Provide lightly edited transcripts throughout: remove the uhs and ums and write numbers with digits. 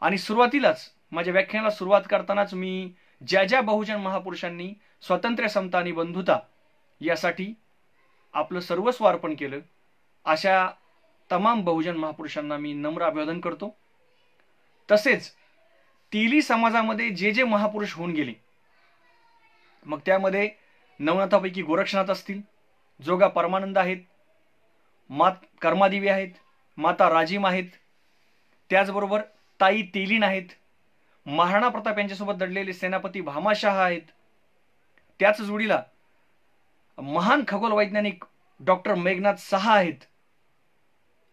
आणि सुरुवातीलाच माझ्या व्याख्यानाला सुरुवात करतानाच मी ज्या ज्या बहुजन महापुरुषांनी स्वातंत्र्य, समता आणि बंधुता यासाठी आपलं सर्वस्व अर्पण केलं, अशा तमाम बहुजन महापुरुषांना मी नम्र अभिवादन करतो। तसेच तिली समाजामध्ये जे जे महापुरुष होऊन गेले, मग त्यामध्ये नवनाथापैकी गोरक्षनाथ असतील, जोगा परमानंद आहेत, कर्मादेवी आहेत, माता राजीम आहेत, त्याचबरोबर ताई तेलीन आहेत, महाराणा प्रताप यांच्यासोबत दडलेले सेनापती भामाशाह आहेत, त्याच जोडीला महान खगोल वैज्ञानिक डॉक्टर मेघनाथ साहा आहेत,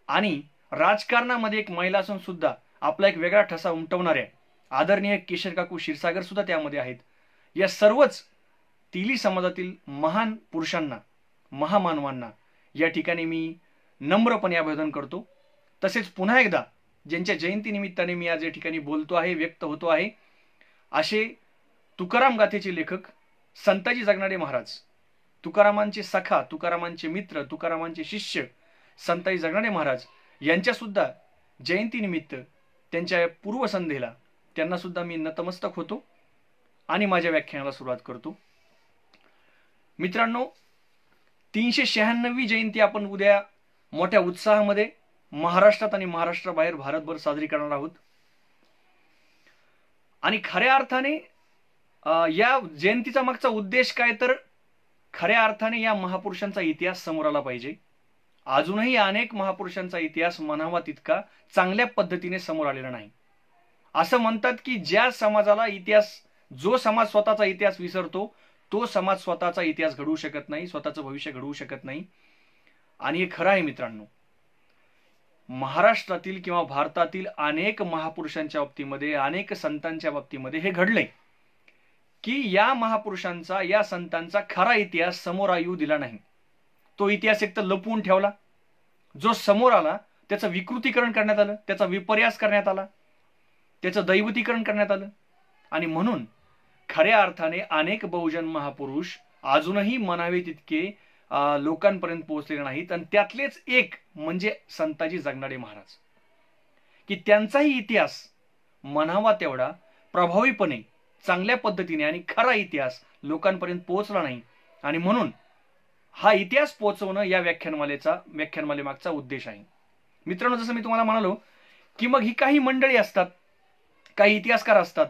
आणि राजकारणामध्ये एक महिला असून सुद्धा आपला एक वेगळा ठसा उमटवणाऱ्या आदरणीय केशर काकू क्षीरसागर सुद्धा त्यामध्ये आहेत। या सर्वच तिली समाजातील महान पुरुषांना, महामानवांना या ठिकाणी मी नम्रपणे अभिवादन करतो। तसेच पुन्हा एकदा ज्यांच्या जयंती निमित्ताने मी आज या ठिकाणी बोलतो आहे, व्यक्त होतो आहे, असे तुकाराम गाथेचे लेखक संताजी जगनाडे महाराज, तुकारामांचे सखा, तुकारामांचे मित्र, तुकारामांचे शिष्य संताजी जगनाडे महाराज यांच्या सुद्धा जयंती निमित्त त्यांच्या पूर्वसंध्येला त्यांना सुद्धा मी नतमस्तक होतो आणि माझ्या व्याख्यानाला सुरुवात करतो। मित्रांनो, 396वी जयंती आपण उद्या मोठ्या उत्साहामध्ये महाराष्ट्रात आणि महाराष्ट्राबाहेर भारतभर साजरी करणार आहोत। आणि खऱ्या अर्थाने या जयंतीचा मागचा उद्देश काय, तर खऱ्या अर्थाने या महापुरुषांचा इतिहास समोर आला पाहिजे। अजूनही अनेक महापुरुषांचा इतिहास म्हणावा तितका चांगल्या पद्धतीने समोर आलेला नाही। असं म्हणतात की ज्या समाजाला इतिहास, जो समाज स्वतःचा इतिहास विसरतो तो समाज स्वतःचा इतिहास घडवू शकत नाही, स्वतःचं भविष्य घडवू शकत नाही। आणि हे खरं आहे मित्रांनो, महाराष्ट्रातील किंवा भारतातील अनेक महापुरुषांच्या बाबतीमध्ये, अनेक संतांच्या बाबतीमध्ये हे घडलंय की या महापुरुषांचा, या संतांचा खरा इतिहास समोर येऊ दिला नाही। तो इतिहास एक तर लपवून ठेवला, जो समोर आला त्याचं विकृतीकरण करण्यात आलं, त्याचा विपर्यास करण्यात आला, त्याचं दैवतीकरण करण्यात आलं। आणि म्हणून खऱ्या अर्थाने अनेक बहुजन महापुरुष अजूनही म्हणावे तितके लोकांपर्यंत पोहोचलेले नाहीत। आणि त्यातलेच एक म्हणजे संताजी जगनाडे महाराज, की त्यांचाही इतिहास म्हणावा तेवढा प्रभावीपणे, चांगल्या पद्धतीने आणि खरा इतिहास लोकांपर्यंत पोहोचला नाही। आणि म्हणून हा इतिहास पोहोचवणं या व्याख्यानमालेमागचा उद्देश आहे। मित्रांनो, जसं मी तुम्हाला म्हणालो की मग ही काही मंडळी असतात, काही इतिहासकार असतात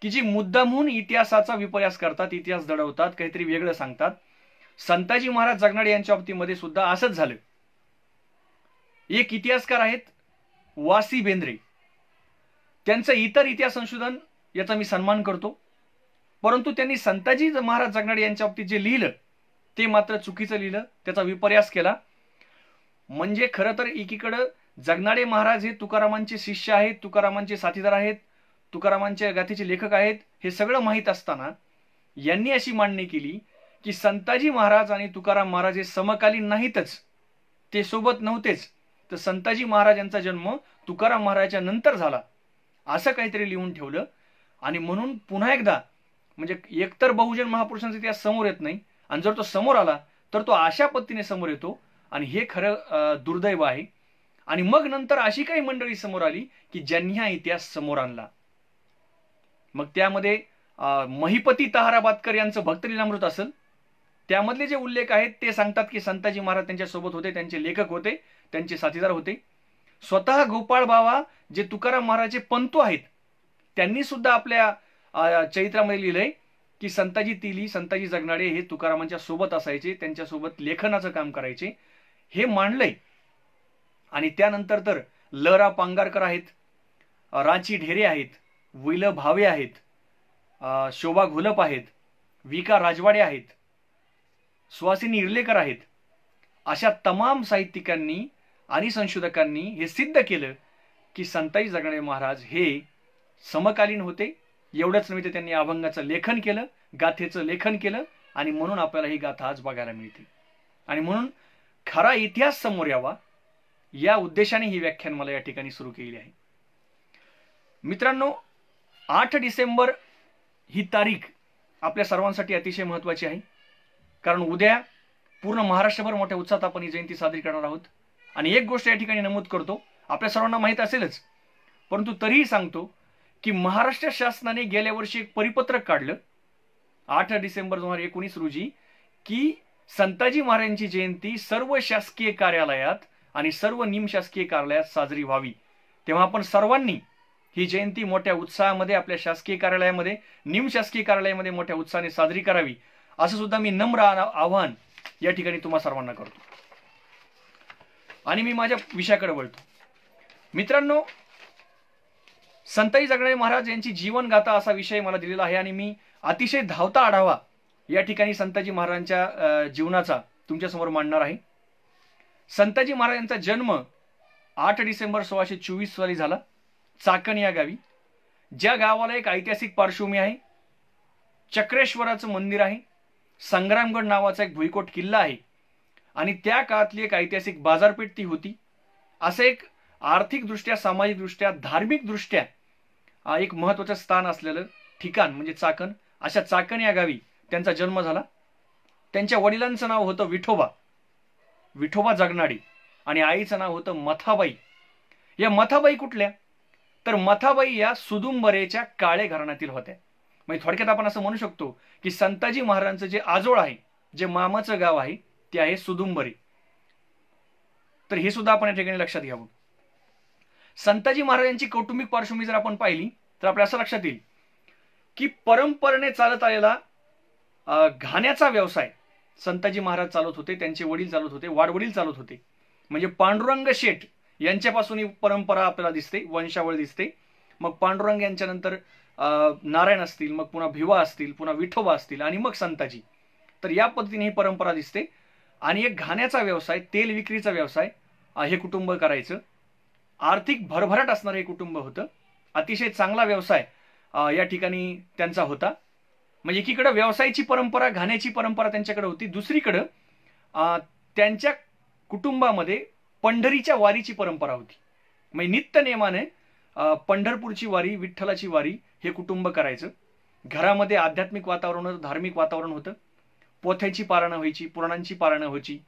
की जी मुद्दामहून इतिहासाचा विपर्यास करतात, इतिहास दडवतात, काहीतरी वेगळं सांगतात। संताजी महाराज जगनाडे यांच्या बाबतीमध्ये सुद्धा असंच झालं। एक इतिहासकार आहेत वासी बेंद्रे, त्यांचं इतर इतिहास संशोधन याचा मी सन्मान करतो, परंतु त्यांनी संताजी महाराज जगनाडे यांच्या बाबतीत जे लिहिलं ते मात्र चुकीचं लिहिलं, त्याचा विपर्यास केला। म्हणजे खरं तर एकीकडे जगनाडे महाराज हे तुकारामांचे शिष्य आहेत, तुकारामांचे साथीदार आहेत, तुकारामांच्या गाथेचे लेखक आहेत, हे सगळं माहीत असताना यांनी अशी मांडणी केली की संताजी महाराज आणि तुकाराम महाराज हे समकालीन नाहीतच, ते सोबत नव्हतेच, तर संताजी महाराज यांचा जन्म तुकाराम महाराजांच्या नंतर झाला, असं काहीतरी लिहून ठेवलं। आणि म्हणून पुन्हा एकदा म्हणजे एकतर बहुजन महापुरुषांचा इतिहास समोर येत नाही, आणि जर तो समोर आला तर तो अशा पद्धतीने समोर येतो, आणि हे खरं दुर्दैव आहे। आणि मग नंतर अशी काही मंडळी समोर आली की ज्यांनी हा इतिहास समोर आणला। मग त्यामध्ये महिपती ताहराबादकर यांचं भक्तलीलामृत असेल, त्यामधले जे उल्लेख आहेत ते सांगतात की संताजी महाराज त्यांच्या सोबत होते, त्यांचे लेखक होते, त्यांचे साथीदार होते। स्वतः गोपाळ बाबा जे तुकाराम महाराजचे पंतू आहेत, त्यांनी सुद्धा आपल्या चरित्रामध्ये लिहिलंय की संताजी तिली, संताजी जगनाडे हे तुकारामांच्या सोबत असायचे, त्यांच्यासोबत लेखनाचं काम करायचे, हे मांडलंय। आणि त्यानंतर तर ल.रा. पांगारकर आहेत, राची ढेरे आहेत, विल भावे आहेत, शोभा घोलप आहेत, विका राजवाडे आहेत, सुहासिनी इर्लेकर आहेत। अशा तमाम साहित्यिकांनी आणि संशोधकांनी हे सिद्ध केलं की संताजी जगनाडे महाराज हे समकालीन होते। एवढंच नव्हे तर त्यांनी अभंगाचं लेखन केलं, गाथेचं लेखन केलं, आणि म्हणून आपल्याला ही गाथा आज बघायला मिळते। आणि म्हणून खरा इतिहास समोर यावा या उद्देशाने ही व्याख्यान मला या ठिकाणी सुरू केली आहे। मित्रांनो, 8 डिसेंबर ही तारीख आपल्या सर्वांसाठी अतिशय महत्त्वाची आहे, कारण उद्या पूर्ण महाराष्ट्रभर मोठ्या उत्साहात आपण ही जयंती साजरी करणार आहोत। आणि एक गोष्ट या ठिकाणी नमूद करतो, आपल्या सर्वांना माहीत असेलच, परंतु तरीही सांगतो की महाराष्ट्र शासनाने गेल्या वर्षी एक परिपत्रक काढलं 8 डिसेंबर 2019 रोजी की संताजी महाराजांची जयंती सर्व शासकीय कार्यालयात आणि सर्व निमशासकीय कार्यालयात साजरी व्हावी। तेव्हा आपण सर्वांनी ही जयंती मोठ्या उत्साहामध्ये आपल्या शासकीय कार्यालयामध्ये निमशासकीय कार्यालयामध्ये मोठ्या उत्साहाने साजरी करावी, असं सुद्धा मी नम्र आवाहन या ठिकाणी तुम्हा सर्वांना करतो। आणि मी माझ्या विषयाकडे वळतो। मित्रांनो, संताजी जगनाडे महाराज यांची जीवनगाथा असा विषय मला दिलेला आहे आणि मी अतिशय धावता आढावा या ठिकाणी संताजी महाराजांच्या जीवनाचा तुमच्यासमोर मांडणार आहे। संताजी महाराजांचा जन्म 8 डिसेंबर 1624 साली झाला चाकण या गावी, ज्या गावाला एक ऐतिहासिक पार्श्वभूमी आहे। चक्रेश्वराचं मंदिर आहे, संग्रामगड नावाचा एक भुईकोट किल्ला आहे आणि त्या काळातली एक ऐतिहासिक बाजारपेठ ती होती। असं एक आर्थिकदृष्ट्या, सामाजिकदृष्ट्या, धार्मिकदृष्ट्या एक महत्त्वाचं स्थान असलेलं ठिकाण म्हणजे चाकण। अशा चाकण या गावी त्यांचा जन्म झाला। त्यांच्या वडिलांचं नाव होतं विठोबा जगनाडे आणि आईचं नाव होतं मथाबाई। या मथाबाई कुठल्या? तर मथाबाई या सुदुंबरेच्या काळे घराण्यातील होत्या। म्हणजे थोडक्यात आपण असं म्हणू शकतो की संताजी महाराजांचं जे आजोळ आहे, जे मामाचं गाव आहे, ते आहे सुदुंबरे। तर हे सुद्धा आपण या ठिकाणी लक्षात घ्यावं। संताजी महाराजांची कौटुंबिक पार्श्वभूमी जर आपण पाहिली तर आपल्या असं लक्षात येईल की परंपरेने चालत आलेला घाण्याचा व्यवसाय संताजी महाराज चालवत होते, त्यांचे वडील चालवत होते, वाडवडील चालवत होते। म्हणजे पांडुरंग शेठ यांच्यापासून ही परंपरा आपल्याला दिसते, वंशावळ दिसते। मग पांडुरंग यांच्यानंतर नारायण असतील, मग पुन्हा भिवा असतील, पुन्हा विठोबा असतील आणि मग संताजी। तर या पद्धतीने ही परंपरा दिसते आणि एक घाण्याचा व्यवसाय, तेल विक्रीचा व्यवसाय हे कुटुंब करायचं। आर्थिक भरभराट असणारं हे कुटुंब होतं। अतिशय चांगला व्यवसाय या ठिकाणी त्यांचा होता। म्हणजे एकीकडे व्यवसायाची परंपरा, घाण्याची परंपरा त्यांच्याकडे होती, दुसरीकडे त्यांच्या कुटुंबामध्ये पंढरीच्या वारीची परंपरा होती। म्हणजे नित्य नेमाने पंढरपूरची वारी, विठ्ठलाची वारी हे कुटुंब करायचं। घरामध्ये आध्यात्मिक वातावरण होतं, धार्मिक वातावरण होतं। पोथ्यांची पारायणं व्हायची, पुराणांची पारायणं व्हायची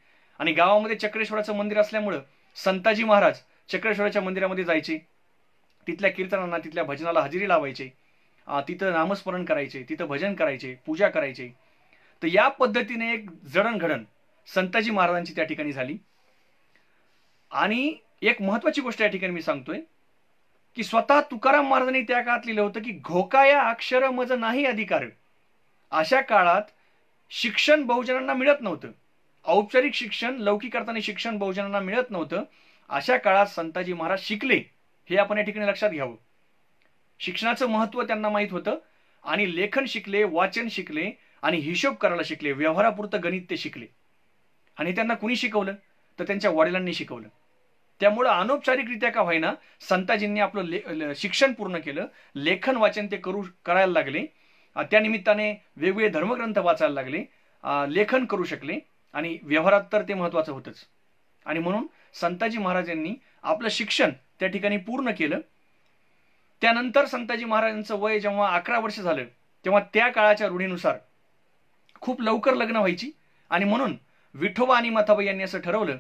आणि गावामध्ये चक्रेश्वराचं मंदिर असल्यामुळं संताजी महाराज चक्रेश्वराच्या मंदिरामध्ये जायचे, तिथल्या कीर्तनांना, तिथल्या भजनाला हजेरी लावायचे, तिथं नामस्मरण करायचे, तिथं भजन करायचे, पूजा करायचे। तर या पद्धतीने एक जडणघडण संताजी महाराजांची त्या ठिकाणी झाली। आणि एक महत्वाची गोष्ट या ठिकाणी मी सांगतोय की स्वतः तुकाराम महाराजांनी त्या काळात लिहिलं होतं की घोकाया अक्षर मज नाही अधिकार। अशा काळात शिक्षण बहुजनांना मिळत नव्हतं, औपचारिक शिक्षण, लौकिक अर्थाने शिक्षण बहुजनांना मिळत नव्हतं। अशा काळात संताजी महाराज शिकले, हे आपण या ठिकाणी लक्षात घ्यावं। शिक्षणाचं महत्त्व त्यांना माहीत होतं आणि लेखन शिकले, वाचन शिकले आणि हिशोब करायला शिकले, व्यवहारापुरतं गणित ते शिकले। आणि त्यांना कुणी शिकवलं? तर त्यांच्या वडिलांनी शिकवलं। त्यामुळे अनौपचारिकरित्या का होईना संताजींनी आपलं शिक्षण पूर्ण केलं, लेखन वाचन ते करायला लागले। त्या निमित्ताने वेगवेगळे धर्मग्रंथ वाचायला लागले, लेखन करू शकले आणि व्यवहारात तर ते महत्त्वाचं होतंच। आणि म्हणून संताजी महाराजांनी आपलं शिक्षण त्या ठिकाणी पूर्ण केलं। त्यानंतर संताजी महाराजांचं वय जेव्हा 11 वर्ष झालं तेव्हा त्या काळाच्या रूढीनुसार खूप लवकर लग्न व्हायची आणि म्हणून विठोबा आणि मथाबाई यांनी असं ठरवलं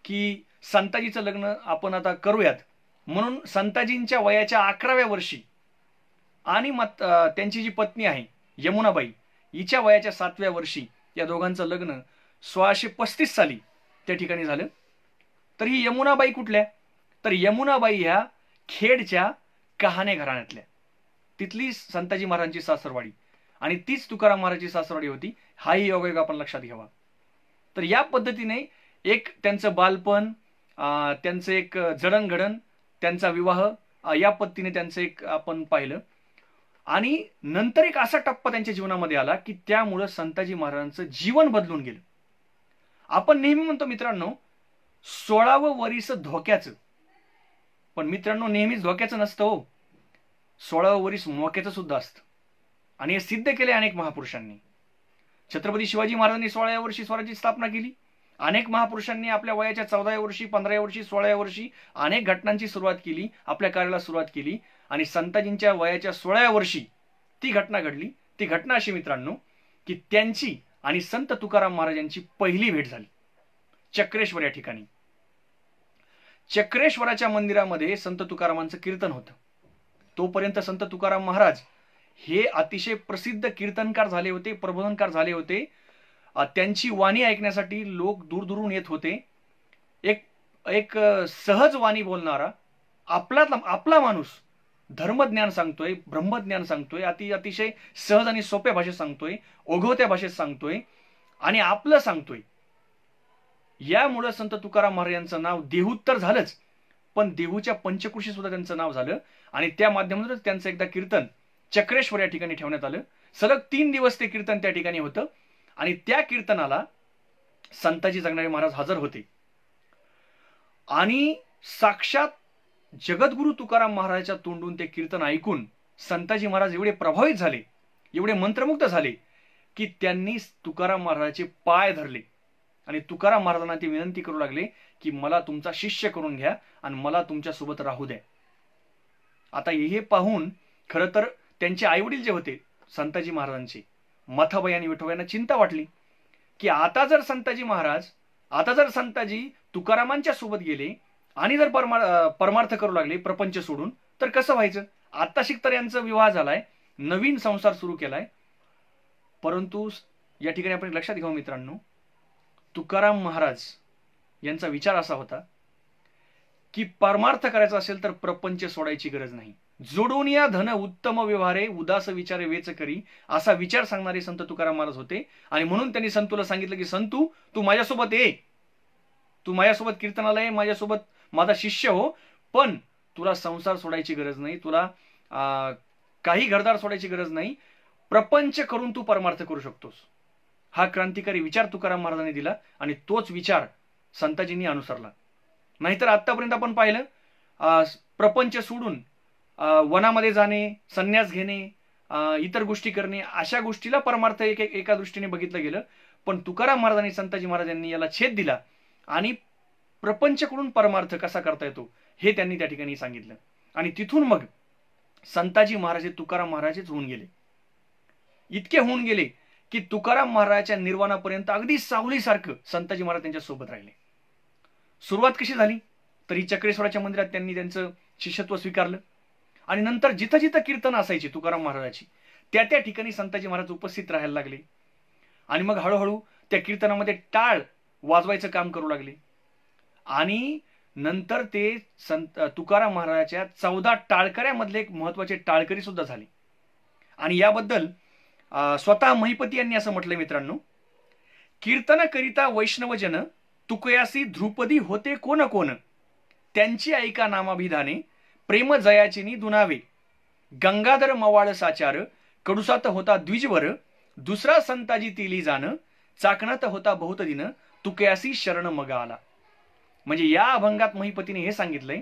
की संताजीचं लग्न आपण आता करूयात। म्हणून संताजींच्या वयाच्या 11व्या वर्षी आणि त्यांची जी पत्नी आहे यमुनाबाई, हिच्या वयाच्या 7व्या वर्षी या दोघांचं लग्न 1635 साली त्या ठिकाणी झालं। तर ही यमुनाबाई कुठल्या? तर यमुनाबाई ह्या खेडच्या कहाणे घराण्यातल्या, तिथली संताजी महाराजांची सासरवाडी आणि तीच तुकाराम महाराजांची सासरवाडी होती। हाही योगायोग आपण लक्षात घ्यावा। तर या पद्धतीने एक त्यांचं बालपण, त्यांचं एक जडणघडण, त्यांचा विवाह, या पद्धतीने त्यांचं एक आपण पाहिलं। आणि नंतर एक असा टप्पा त्यांच्या जीवनामध्ये आला की त्यामुळे संताजी महाराजांचं जीवन बदलून गेलं। आपण नेहमी म्हणतो मित्रांनो 16वं वर्ष धोक्याचं, पण मित्रांनो नेहमीच धोक्याचं नसतं हो, 16वं वर्ष मोक्याचं सुद्धा असतं। आणि हे सिद्ध केले अनेक महापुरुषांनी। छत्रपती शिवाजी महाराजांनी 16व्या वर्षी स्वराज्याची स्थापना केली। अनेक महापुरुषांनी आपल्या वयाच्या 14व्या वर्षी, 15व्या वर्षी, 16व्या वर्षी अनेक घटनांची सुरुवात केली, आपल्या कार्याला सुरुवात केली आणि संताजींच्या वयाच्या 16व्या वर्षी ती घटना घडली। ती घटना अशी मित्रांनो की त्यांची आणि संत तुकाराम महाराजांची पहिली भेट झाली चक्रेश्वर या ठिकाणी। चक्रेश्वराच्या मंदिरामध्ये संत तुकारामांचं कीर्तन होतं तोपर्यंत संत तुकाराम महाराज हे अतिशय प्रसिद्ध कीर्तनकार झाले होते, प्रबोधनकार झाले होते. त्यांची वाणी ऐकण्यासाठी लोक दूरदूरून येत होते. एक एक सहज वाणी बोलणारा आपला माणूस धर्मज्ञान सांगतोय, ब्रह्मज्ञान सांगतोय, अतिशय सहज आणि सोप्या भाषेत सांगतोय, ओघवत्या भाषेत सांगतोय आणि आपलं सांगतोय. यामुळे संत तुकाराम महाराज यांचं नाव देहूत तर झालंच, पण देहूच्या पंचक्रोशी सुद्धा त्यांचं नाव झालं. आणि त्या माध्यमातून त्यांचं एकदा कीर्तन चक्रेश्वर या ठिकाणी ठेवण्यात आलं. सलग 3 दिवस ते कीर्तन त्या ठिकाणी होतं आणि त्या कीर्तनाला संताजी जगणारे महाराज हजर होते. आणि साक्षात जगद्गुरु तुकाराम महाराजांच्या तोंडून ते कीर्तन ऐकून संताजी महाराज एवढे प्रभावित झाले, एवढे मंत्रमुग्ध झाले की त्यांनी तुकाराम महाराजांचे पाय धरले आणि तुकाराम महाराजांना ते विनंती करू लागले की मला तुमचा शिष्य करून घ्या आणि मला तुमच्या सोबत राहू द्या. आता हे पाहून खरं तर त्यांचे आईवडील जे होते संताजी महाराजांचे, मथाबाई आणि विठोबाईंना चिंता वाटली की आता जर संताजी तुकारामांच्या सोबत गेले आणि जर परमार्थ करू लागले प्रपंच सोडून तर कसं व्हायचं. आता शिकतर यांचा विवाह झालाय, नवीन संसार सुरू केलाय. परंतु या ठिकाणी आपण लक्षात घ्यावं मित्रांनो, तुकाराम महाराज यांचा विचार असा होता की परमार्थ करायचा असेल तर प्रपंच सोडायची गरज नाही. जोडून या धन उत्तम व्यवहारे उदास विचारे वेच करी, असा विचार सांगणारे संत तुकाराम महाराज होते. आणि म्हणून त्यांनी संतूला सांगितलं की संतू तू माझ्यासोबत ये, तू माझ्यासोबत कीर्तनाला ये, माझ्यासोबत माझा शिष्य हो, पण तुला संसार सोडायची गरज नाही, तुला काही घरदार सोडायची गरज नाही, प्रपंच करून तू परमार्थ करू शकतोस. हा क्रांतिकारी विचार तुकाराम महाराजांनी दिला आणि तोच विचार संताजींनी अनुसरला. नाहीतर आतापर्यंत आपण पाहिलं प्रपंच सोडून वनामध्ये जाणे, संन्यास घेणे, इतर गोष्टी करणे, अशा गोष्टीला परमार्थ एका दृष्टीने बघितलं गेलं. पण तुकाराम महाराजांनी, संताजी महाराजांनी याला छेद दिला आणि प्रपंच करून परमार्थ कसा करता येतो हे त्यांनी त्या ठिकाणी सांगितलं. आणि तिथून मग संताजी महाराज तुकाराम महाराजच होऊन गेले. इतके होऊन गेले की तुकाराम महाराजांच्या निर्वाणापर्यंत अगदी सावलीसारखं संताजी महाराज त्यांच्या सोबत राहिले. सुरुवात कशी झाली तरी चक्रेश्वराच्या मंदिरात त्यांनी त्यांचं शिष्यत्व स्वीकारलं आणि नंतर जिथं जिथं कीर्तन असायची तुकाराम महाराजाची त्या त्या ठिकाणी संताजी महाराज उपस्थित राहायला लागले. आणि मग हळूहळू त्या कीर्तनामध्ये टाळ वाजवायचं काम करू लागले. आणि नंतर ते तुकाराम महाराजांच्या 14 टाळकऱ्यामधले एक महत्वाचे टाळकरी सुद्धा झाले. आणि याबद्दल स्वतः महिपती यांनी असं म्हटलं मित्रांनो, कीर्तन करिता वैष्णवजन तुकयासी ध्रुपदी होते कोण कोण, त्यांची ऐका नामाभिधाने प्रेम जयाचिनी दुनावे, गंगाधर मवाळ साचार कडुसात होता द्विजवर, दुसरा संताजी तिली जाण चाकणात होता बहुत दिन, तुकयासी शरण मग आला. म्हणजे या अभंगात महिपतीने हे सांगितलंय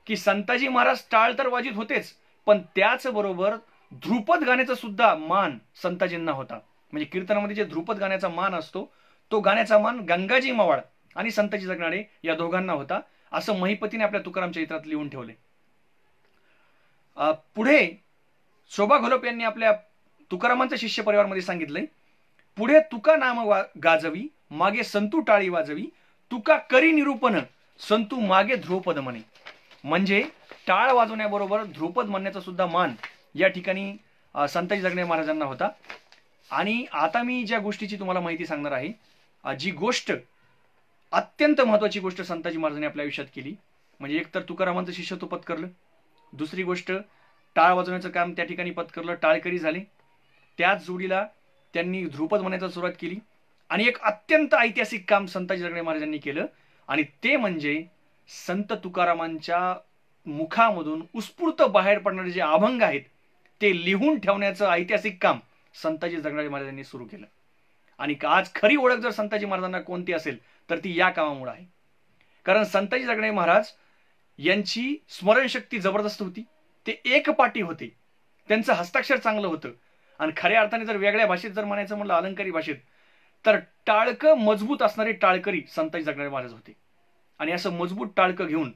की संताजी महाराज टाळ तर वाजित होतेच, पण त्याचबरोबर ध्रुपद गाण्याचा सुद्धा मान संताजींना होता. म्हणजे कीर्तनामध्ये जे ध्रुपद गाण्याचा मान असतो तो गाण्याचा मान गंगाजी मवाळ आणि संताजी जगणारे या दोघांना होता, असं महिपतीने आपल्या तुकाराम चरित्रात लिहून ठेवले. पुढे शोभा घोलप यांनी आपल्या तुकारामांच्या शिष्य परिवारमध्ये सांगितलंय, पुढे तुका नाम गाजवी मागे संतू टाळी वाजवी, तुका करी निरूपण संतू मागे ध्रुपद म्हणे. म्हणजे टाळ वाजवण्याबरोबर ध्रुपद म्हणण्याचा सुद्धा मान या ठिकाणी संताजी जगणारे महाराजांना होता. आणि आता मी ज्या गोष्टीची तुम्हाला माहिती सांगणार आहे, जी गोष्ट अत्यंत महत्वाची गोष्ट संताजी महाराजांनी आपल्या आयुष्यात केली, म्हणजे एक तर तुकारामांचं शिष्यत्व पत्करलं, दुसरी गोष्ट टाळ वाजवण्याचं काम त्या ठिकाणी पत्करलं, टाळकरी झाले, त्याच जोडीला त्यांनी ध्रुपद म्हणायला सुरुवात केली. आणि एक अत्यंत ऐतिहासिक काम संताजी जगणारे महाराजांनी केलं आणि ते म्हणजे संत तुकारामांच्या मुखामधून उत्स्फूर्त बाहेर पडणारे जे अभंग आहेत ते लिहून ठेवण्याचं ऐतिहासिक काम संताजी जगणारे महाराजांनी सुरू केलं. आणि आज खरी ओळख जर संताजी महाराजांना कोणती असेल तर ती या कामामुळे आहे. कारण संताजी जगणारे महाराज यांची स्मरणशक्ती जबरदस्त होती, ते एकपाटी होते, त्यांचं हस्ताक्षर चांगलं होतं. आणि खऱ्या अर्थाने जर वेगळ्या भाषेत जर म्हणायचं म्हणलं, अलंकारी भाषेत, तर टाळकं मजबूत असणारे टाळकरी संताजी जगणारे महाराज होते. आणि असं मजबूत टाळकं घेऊन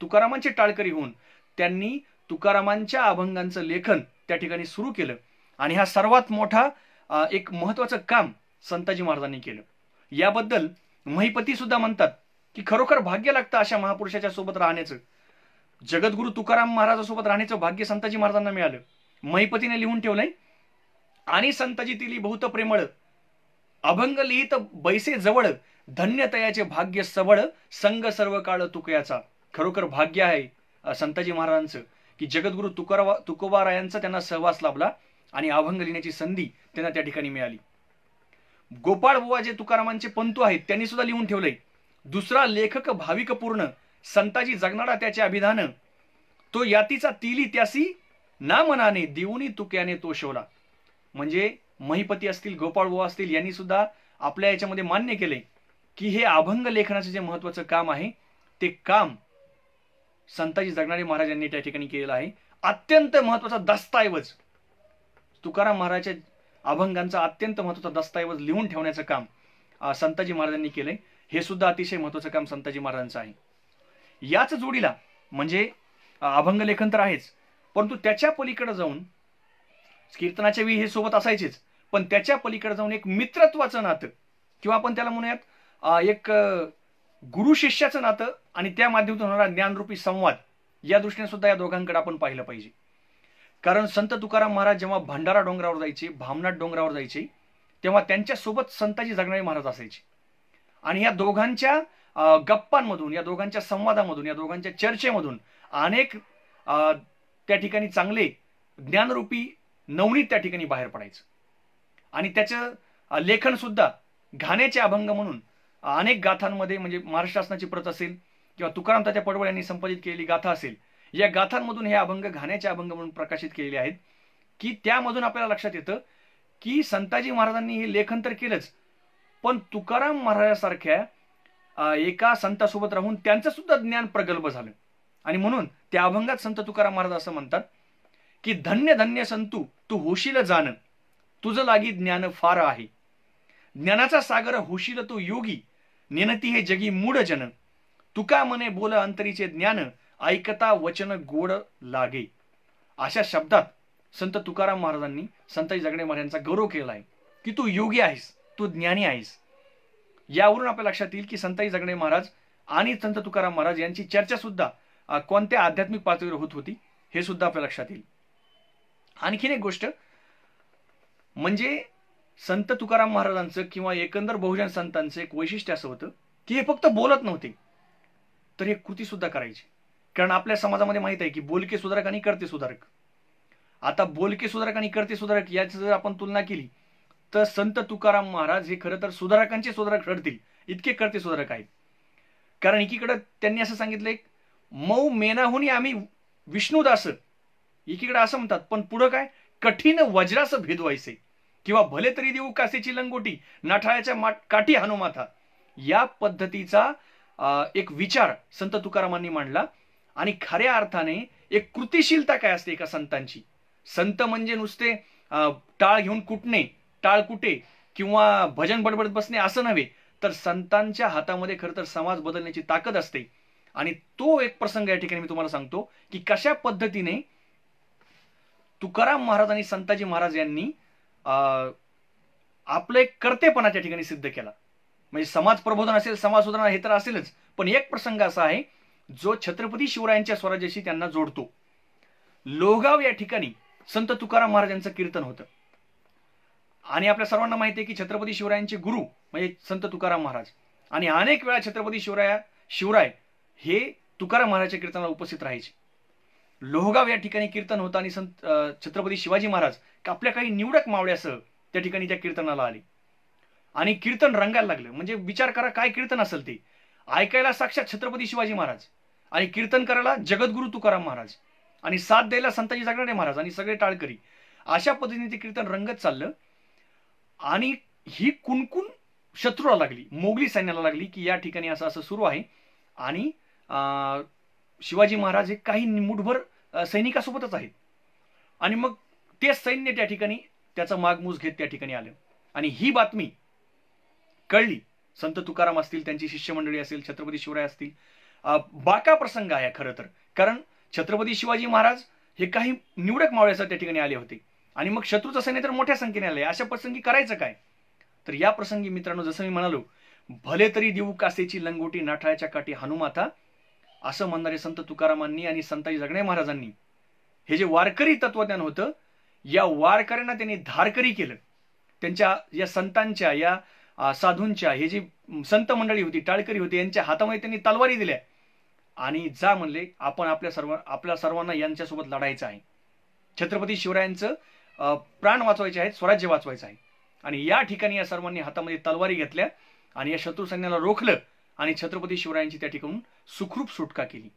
तुकारामांचे टाळकरी होऊन त्यांनी तुकारामांच्या अभंगांचं लेखन त्या ठिकाणी सुरू केलं. आणि हा सर्वात मोठा एक महत्वाचं काम संताजी महाराजांनी केलं. याबद्दल महिपती सुद्धा म्हणतात की खरोखर भाग्य लागतं अशा महापुरुषाच्या सोबत राहण्याचं. जगद्गुरु तुकाराम महाराजांसोबत राहण्याचं भाग्य संताजी महाराजांना मिळालं. महिपतीने लिहून ठेवलंय, आणि संताजी तिली बहुत प्रेमळ, अभंग लिहित बैसे जवळ, धन्य तयाचे भाग्य सबळ, संग सर्व काळ तुकयाचा. खरोखर भाग्य आहे संताजी महाराजांचं की जगद्गुरु तुकोबारायांचा त्यांना सहवास लाभला आणि अभंग लिहिण्याची संधी त्यांना त्या ठिकाणी मिळाली. गोपाळ बुवा जे तुकारामांचे पंतू आहेत त्यांनी सुद्धा लिहून ठेवलंय, दुसरा लेखक भाविक पूर्ण, संताजी जगणारा त्याचे अभिधान, तो यातीचा तिली त्यासी ना मनाने, देऊनी तुक्याने तो शोला. म्हणजे महिपती असतील, गोपाळ बुवा असतील, यांनी सुद्धा आपल्या याच्यामध्ये मान्य केले की हे अभंग लेखनाचं जे महत्वाचं काम आहे ते काम संताजी जगणारे महाराज यांनी त्या ठिकाणी केलेलं आहे. अत्यंत महत्वाचा दस्तऐवज, तुकाराम महाराजच्या अभंगांचा अत्यंत महत्वाचा दस्तऐवज लिहून ठेवण्याचं काम संताजी महाराजांनी केलंय. हे सुद्धा अतिशय महत्वाचं काम संताजी महाराजांचं आहे. याच जोडीला म्हणजे अभंग लेखन तर आहेच, परंतु त्याच्या पलीकडे जाऊन कीर्तनाच्या वेळी हे सोबत असायचेच, पण त्याच्या पलीकडे जाऊन एक मित्रत्वाचं नातं किंवा आपण त्याला म्हणूयात एक गुरु शिष्याचं नातं आणि त्या माध्यमातून होणारा ज्ञानरूपी संवाद, या दृष्टीने सुद्धा या दोघांकडे आपण पाहिलं पाहिजे. कारण संत तुकाराम महाराज जेव्हा भंडारा डोंगरावर जायचे, भामनाथ डोंगरावर जायचे, तेव्हा त्यांच्या सोबत संताजी जगणारे महाराज असायचे. आणि या दोघांच्या गप्पांमधून, या दोघांच्या संवादामधून, या दोघांच्या चर्चेमधून अनेक त्या ठिकाणी चांगले ज्ञानरूपी नवनीत त्या ठिकाणी बाहेर पडायचं. आणि त्याचं लेखन सुद्धा घाण्याचे अभंग म्हणून अनेक गाथांमध्ये, म्हणजे महाराष्ट्र शासनाची प्रत असेल किंवा तुकाराम तात्या पडवळ यांनी संपादित केलेली गाथा असेल, या गाथांमधून हे अभंग घाण्याचे अभंग म्हणून प्रकाशित केलेले आहेत. की त्यामधून आपल्याला लक्षात येतं की संताजी महाराजांनी हे लेखन तर केलंच, पण तुकाराम महाराजांसारख्या एका संतासोबत राहून त्यांचं सुद्धा ज्ञान प्रगल्भ झालं. आणि म्हणून त्या अभंगात संत तुकाराम महाराज असं म्हणतात की धन्य धन्य संतू तू होशील जाण, तुझं लागी ज्ञान फार आहे, ज्ञानाचा सागर होशील तू योगी, नेनती हे जगी मूढ जन, तुका मने बोल अंतरीचे ज्ञान, ऐकता वचन गोड लागे. अशा शब्दात संत तुकाराम महाराजांनी संताजी जगणे महाराजांचा गौरव केला आहे की तू योगी आहेस, तू ज्ञानी आहेस. यावरून आपल्या लक्षात येईल की संताजी जगणे महाराज आणि संत तुकाराम महाराज यांची चर्चा सुद्धा कोणत्या आध्यात्मिक पातळीवर होत होती हे सुद्धा आपल्या लक्षात येईल. आणखीन एक गोष्ट म्हणजे संत तुकाराम महाराजांचं किंवा एकंदर बहुजन संतांचं एक वैशिष्ट्य असं होतं की हे फक्त बोलत नव्हते, तर हे कृती सुद्धा करायचे. कारण आपल्या समाजामध्ये माहित आहे की बोलके सुधारक आणि करते सुधारक. आता बोलके सुधारक आणि करते सुधारक याची जर आपण तुलना केली तर संत तुकाराम महाराज हे खरं तर सुधारकांचे सुधारक ठरतील, इतके करते सुधारक आहेत. कारण एकीकडे त्यांनी असं सांगितलंय, मऊ मेनाहुनी आम्ही विष्णुदास, एकीकडे असं म्हणतात, पण पुढं काय, कठीण वज्रास भेदवायचे किंवा भले तरी देऊ कासेची लंगोटी, नाठाळ्याच्या काठी हनुमाथा. या पद्धतीचा एक विचार संत तुकारामांनी मांडला. आणि खऱ्या अर्थाने एक कृतिशीलता काय असते एका संतांची. संत म्हणजे नुसते टाळ घेऊन कुटणे, टाळ कुटे किंवा भजन बडबडत बसणे असं नव्हे, तर संतांच्या हातामध्ये खरं तर समाज बदलण्याची ताकद असते. आणि तो एक प्रसंग या ठिकाणी मी तुम्हाला सांगतो की कशा पद्धतीने तुकाराम महाराज आणि संताजी महाराज यांनी आपलं एक कर्तेपणा त्या ठिकाणी सिद्ध केला. म्हणजे समाज प्रबोधन असेल, समाज सुधारणा हे तर असेलच, पण एक प्रसंग असा आहे जो छत्रपती शिवरायांच्या स्वराज्याशी त्यांना जोडतो. लोहगाव या ठिकाणी संत तुकाराम महाराज यांचं कीर्तन होतं. आणि आपल्या सर्वांना माहिती आहे की छत्रपती शिवरायांचे गुरु म्हणजे संत तुकाराम महाराज, आणि अनेक वेळा छत्रपती शिवराय हे तुकाराम महाराजच्या कीर्तनाला उपस्थित राहायचे. लोहगाव या ठिकाणी कीर्तन होतं आणि संत छत्रपती शिवाजी महाराज आपल्या काही निवडक मावळ्यासह त्या ठिकाणी त्या कीर्तनाला आले आणि कीर्तन रंगायला लागलं. म्हणजे विचार करा काय कीर्तन असेल ते. ऐकायला साक्षात छत्रपती शिवाजी महाराज आणि कीर्तन करायला जगद्गुरु तुकाराम महाराज आणि साथ द्यायला संताजी जगणारे महाराज आणि सगळे टाळकरी. अशा पद्धतीने ते कीर्तन रंगत चाललं. आणि ही कुणकुण शत्रूला लागली, मोगली सैन्याला लागली की या ठिकाणी असं असं सुरू आहे आणि शिवाजी महाराज हे काही मुठभर सैनिकासोबतच आहेत. आणि मग ते सैन्य त्या ठिकाणी त्याचा मागमूस घेत त्या ठिकाणी आलं. आणि ही बातमी कळली. संत तुकाराम असतील, त्यांची शिष्यमंडळी असेल, छत्रपती शिवराय असतील. बाका प्रसंग आहे खरं तर, कारण छत्रपती शिवाजी महाराज हे काही निवडक मावळ्यासह त्या ठिकाणी आले होते आणि मग शत्रूचं सैन्य तर मोठ्या संख्येने आले. अशा प्रसंगी करायचं काय. तर या प्रसंगी मित्रांनो, जसं मी म्हणालो, भले तरी देऊ कासेची लंगोटी, नाठाळ्याच्या काठी हनुमाथा, असं म्हणणारे संत तुकारामांनी आणि संताजी जगणे महाराजांनी हे जे वारकरी तत्वज्ञान होतं, या वारकऱ्यांना त्यांनी धारकरी केलं. त्यांच्या या संतांच्या, या साधूंच्या, हे जी संत मंडळी होती, टाळकरी होती, यांच्या हातामध्ये त्यांनी तलवारी दिल्या आणि जा म्हणले, आपण आपल्या सर्वांना यांच्यासोबत लढायचं आहे. छत्रपती शिवरायांचं प्राण वाचवायचे आहेत, स्वराज्य वाचवायचं आहे. आणि या ठिकाणी या सर्वांनी हातामध्ये तलवारी घेतल्या आणि या शत्रू सैन्याला रोखलं आणि छत्रपती शिवरायांची त्या ठिकाणून सुखरूप सुटका केली.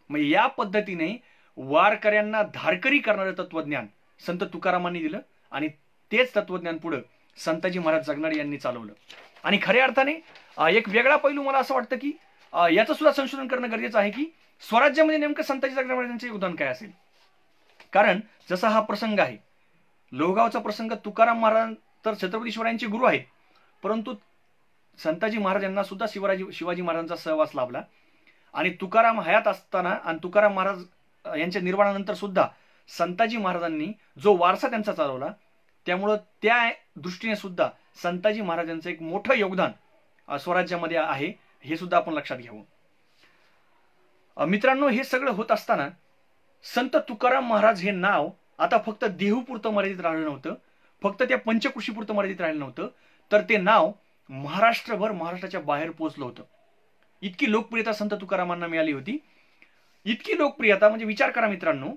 मग या पद्धतीने वारकऱ्यांना धारकरी करणारं तत्वज्ञान संत तुकारामांनी दिलं आणि तेच तत्वज्ञान पुढं संताजी महाराज जगनाडे यांनी चालवलं. आणि खऱ्या अर्थाने एक वेगळा पैलू मला असं वाटतं की याचं सुद्धा संशोधन करणं गरजेचं आहे की स्वराज्यामध्ये नेमकं संताजी जगनाडे महाराजांचे योगदान काय असेल. कारण जसा हा प्रसंग आहे, लोहगावचा प्रसंग, तुकाराम महाराज तर छत्रपती शिवरायांचे गुरु आहेत, परंतु संताजी महाराजांना सुद्धा शिवाजी महाराजांचा सहवास लाभला. आणि तुकाराम हयात असताना आणि तुकाराम महाराज यांच्या निर्वाणानंतर सुद्धा संताजी महाराजांनी जो वारसा त्यांचा चालवला, त्यामुळं त्या दृष्टीने सुद्धा संताजी महाराजांचं एक मोठं योगदान स्वराज्यामध्ये आहे, हे सुद्धा आपण लक्षात घ्यावं. मित्रांनो, हे सगळं होत असताना संत तुकाराम महाराज हे नाव आता फक्त देहूपुरतं मर्यादित राहिलं नव्हतं, फक्त त्या पंचकृषीपुरतं मर्यादित राहिलं नव्हतं, तर ते नाव महाराष्ट्रभर, महाराष्ट्राच्या बाहेर पोहोचलं होतं. इतकी लोकप्रियता संत तुकारामांना मिळाली होती. इतकी लोकप्रियता म्हणजे विचार करा मित्रांनो,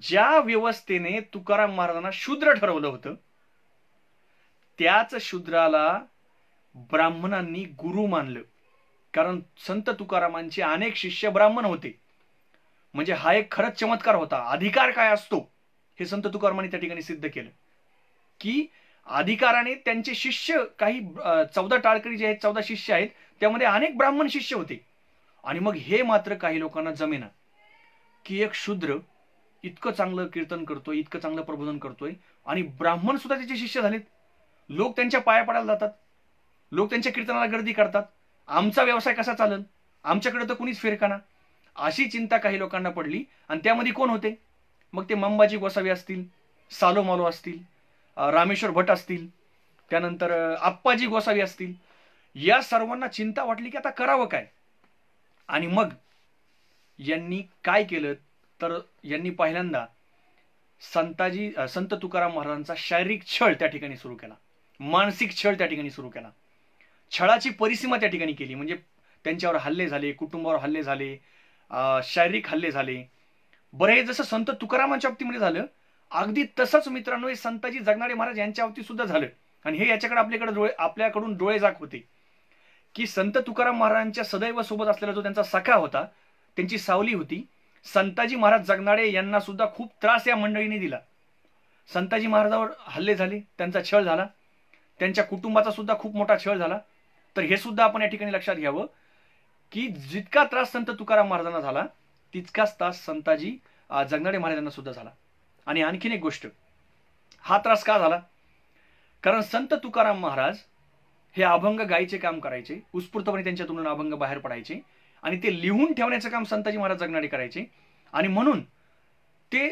ज्या व्यवस्थेने तुकाराम महाराजांना शूद्र ठरवलं होतं, त्याच शूद्राला ब्राह्मणांनी गुरु मानलं. कारण संत तुकारामांचे अनेक शिष्य ब्राह्मण होते. म्हणजे हा एक खरंच चमत्कार होता. अधिकार काय असतो हे संत तुकारामांनी त्या ठिकाणी सिद्ध केलं की अधिकाराने त्यांचे शिष्य, काही 14 टाळकरी जे आहेत, 14 शिष्य आहेत, त्यामध्ये अनेक ब्राह्मण शिष्य होते. आणि मग हे मात्र काही लोकांना जमेना की एक शूद्र इतकं चांगलं कीर्तन करतोय, इतकं चांगलं प्रबोधन करतोय आणि ब्राह्मण सुद्धा त्याचे शिष्य झालेत. लोक त्यांच्या पाया पडायला जातात, लोक त्यांच्या कीर्तनाला गर्दी करतात. आमचा व्यवसाय कसा चालेल, आमच्याकडे तर कुणीच फिरकाना, अशी चिंता काही लोकांना पडली. आणि त्यामध्ये कोण होते? मग ते मंबाजी गोसावी असतील, सालोमालो असतील, रामेश्वर भट असतील, त्यानंतर आप्पाजी गोसावी असतील. या सर्वांना चिंता वाटली की आता करावं काय. आणि मग यांनी काय केलं तर यांनी पहिल्यांदा संत तुकाराम महाराजांचा शारीरिक छळ त्या ठिकाणी सुरू केला, मानसिक छळ त्या ठिकाणी सुरू केला, छळाची परिसीमा त्या ठिकाणी केली. म्हणजे त्यांच्यावर हल्ले झाले, कुटुंबावर हल्ले झाले, शारीरिक हल्ले झाले. बरं, हे जसं संत तुकारामांच्या बाबतीमध्ये झालं, अगदी तसंच मित्रांनो हे संताजी जगनाडे महाराज यांच्या बाबतीत सुद्धा झालं. आणि हे याच्याकडे आपल्याकडून डोळे जाग होते की संत तुकाराम महाराजांच्या सदैव सोबत असलेला जो त्यांचा सखा होता, त्यांची सावली होती, संताजी महाराज जगनाडे यांना सुद्धा खूप त्रास या मंडळीने दिला. संताजी महाराजांवर हल्ले झाले, त्यांचा छळ झाला, त्यांच्या कुटुंबाचा सुद्धा खूप मोठा छळ झाला. तर हे सुद्धा आपण या ठिकाणी लक्षात घ्यावं की जितका त्रास संत तुकाराम महाराजांना झाला, तितकाच त्रास संताजी जगनाडे महाराजांना सुद्धा झाला. आणि आणखीन एक गोष्ट, हा त्रास का झाला? कारण संत तुकाराम महाराज हे अभंग गायचे काम करायचे, उत्स्फूर्तपणे त्यांच्या तोंडून अभंग बाहेर पडायचे आणि ते लिहून ठेवण्याचं काम संताजी महाराज जगनाडे करायचे. आणि म्हणून ते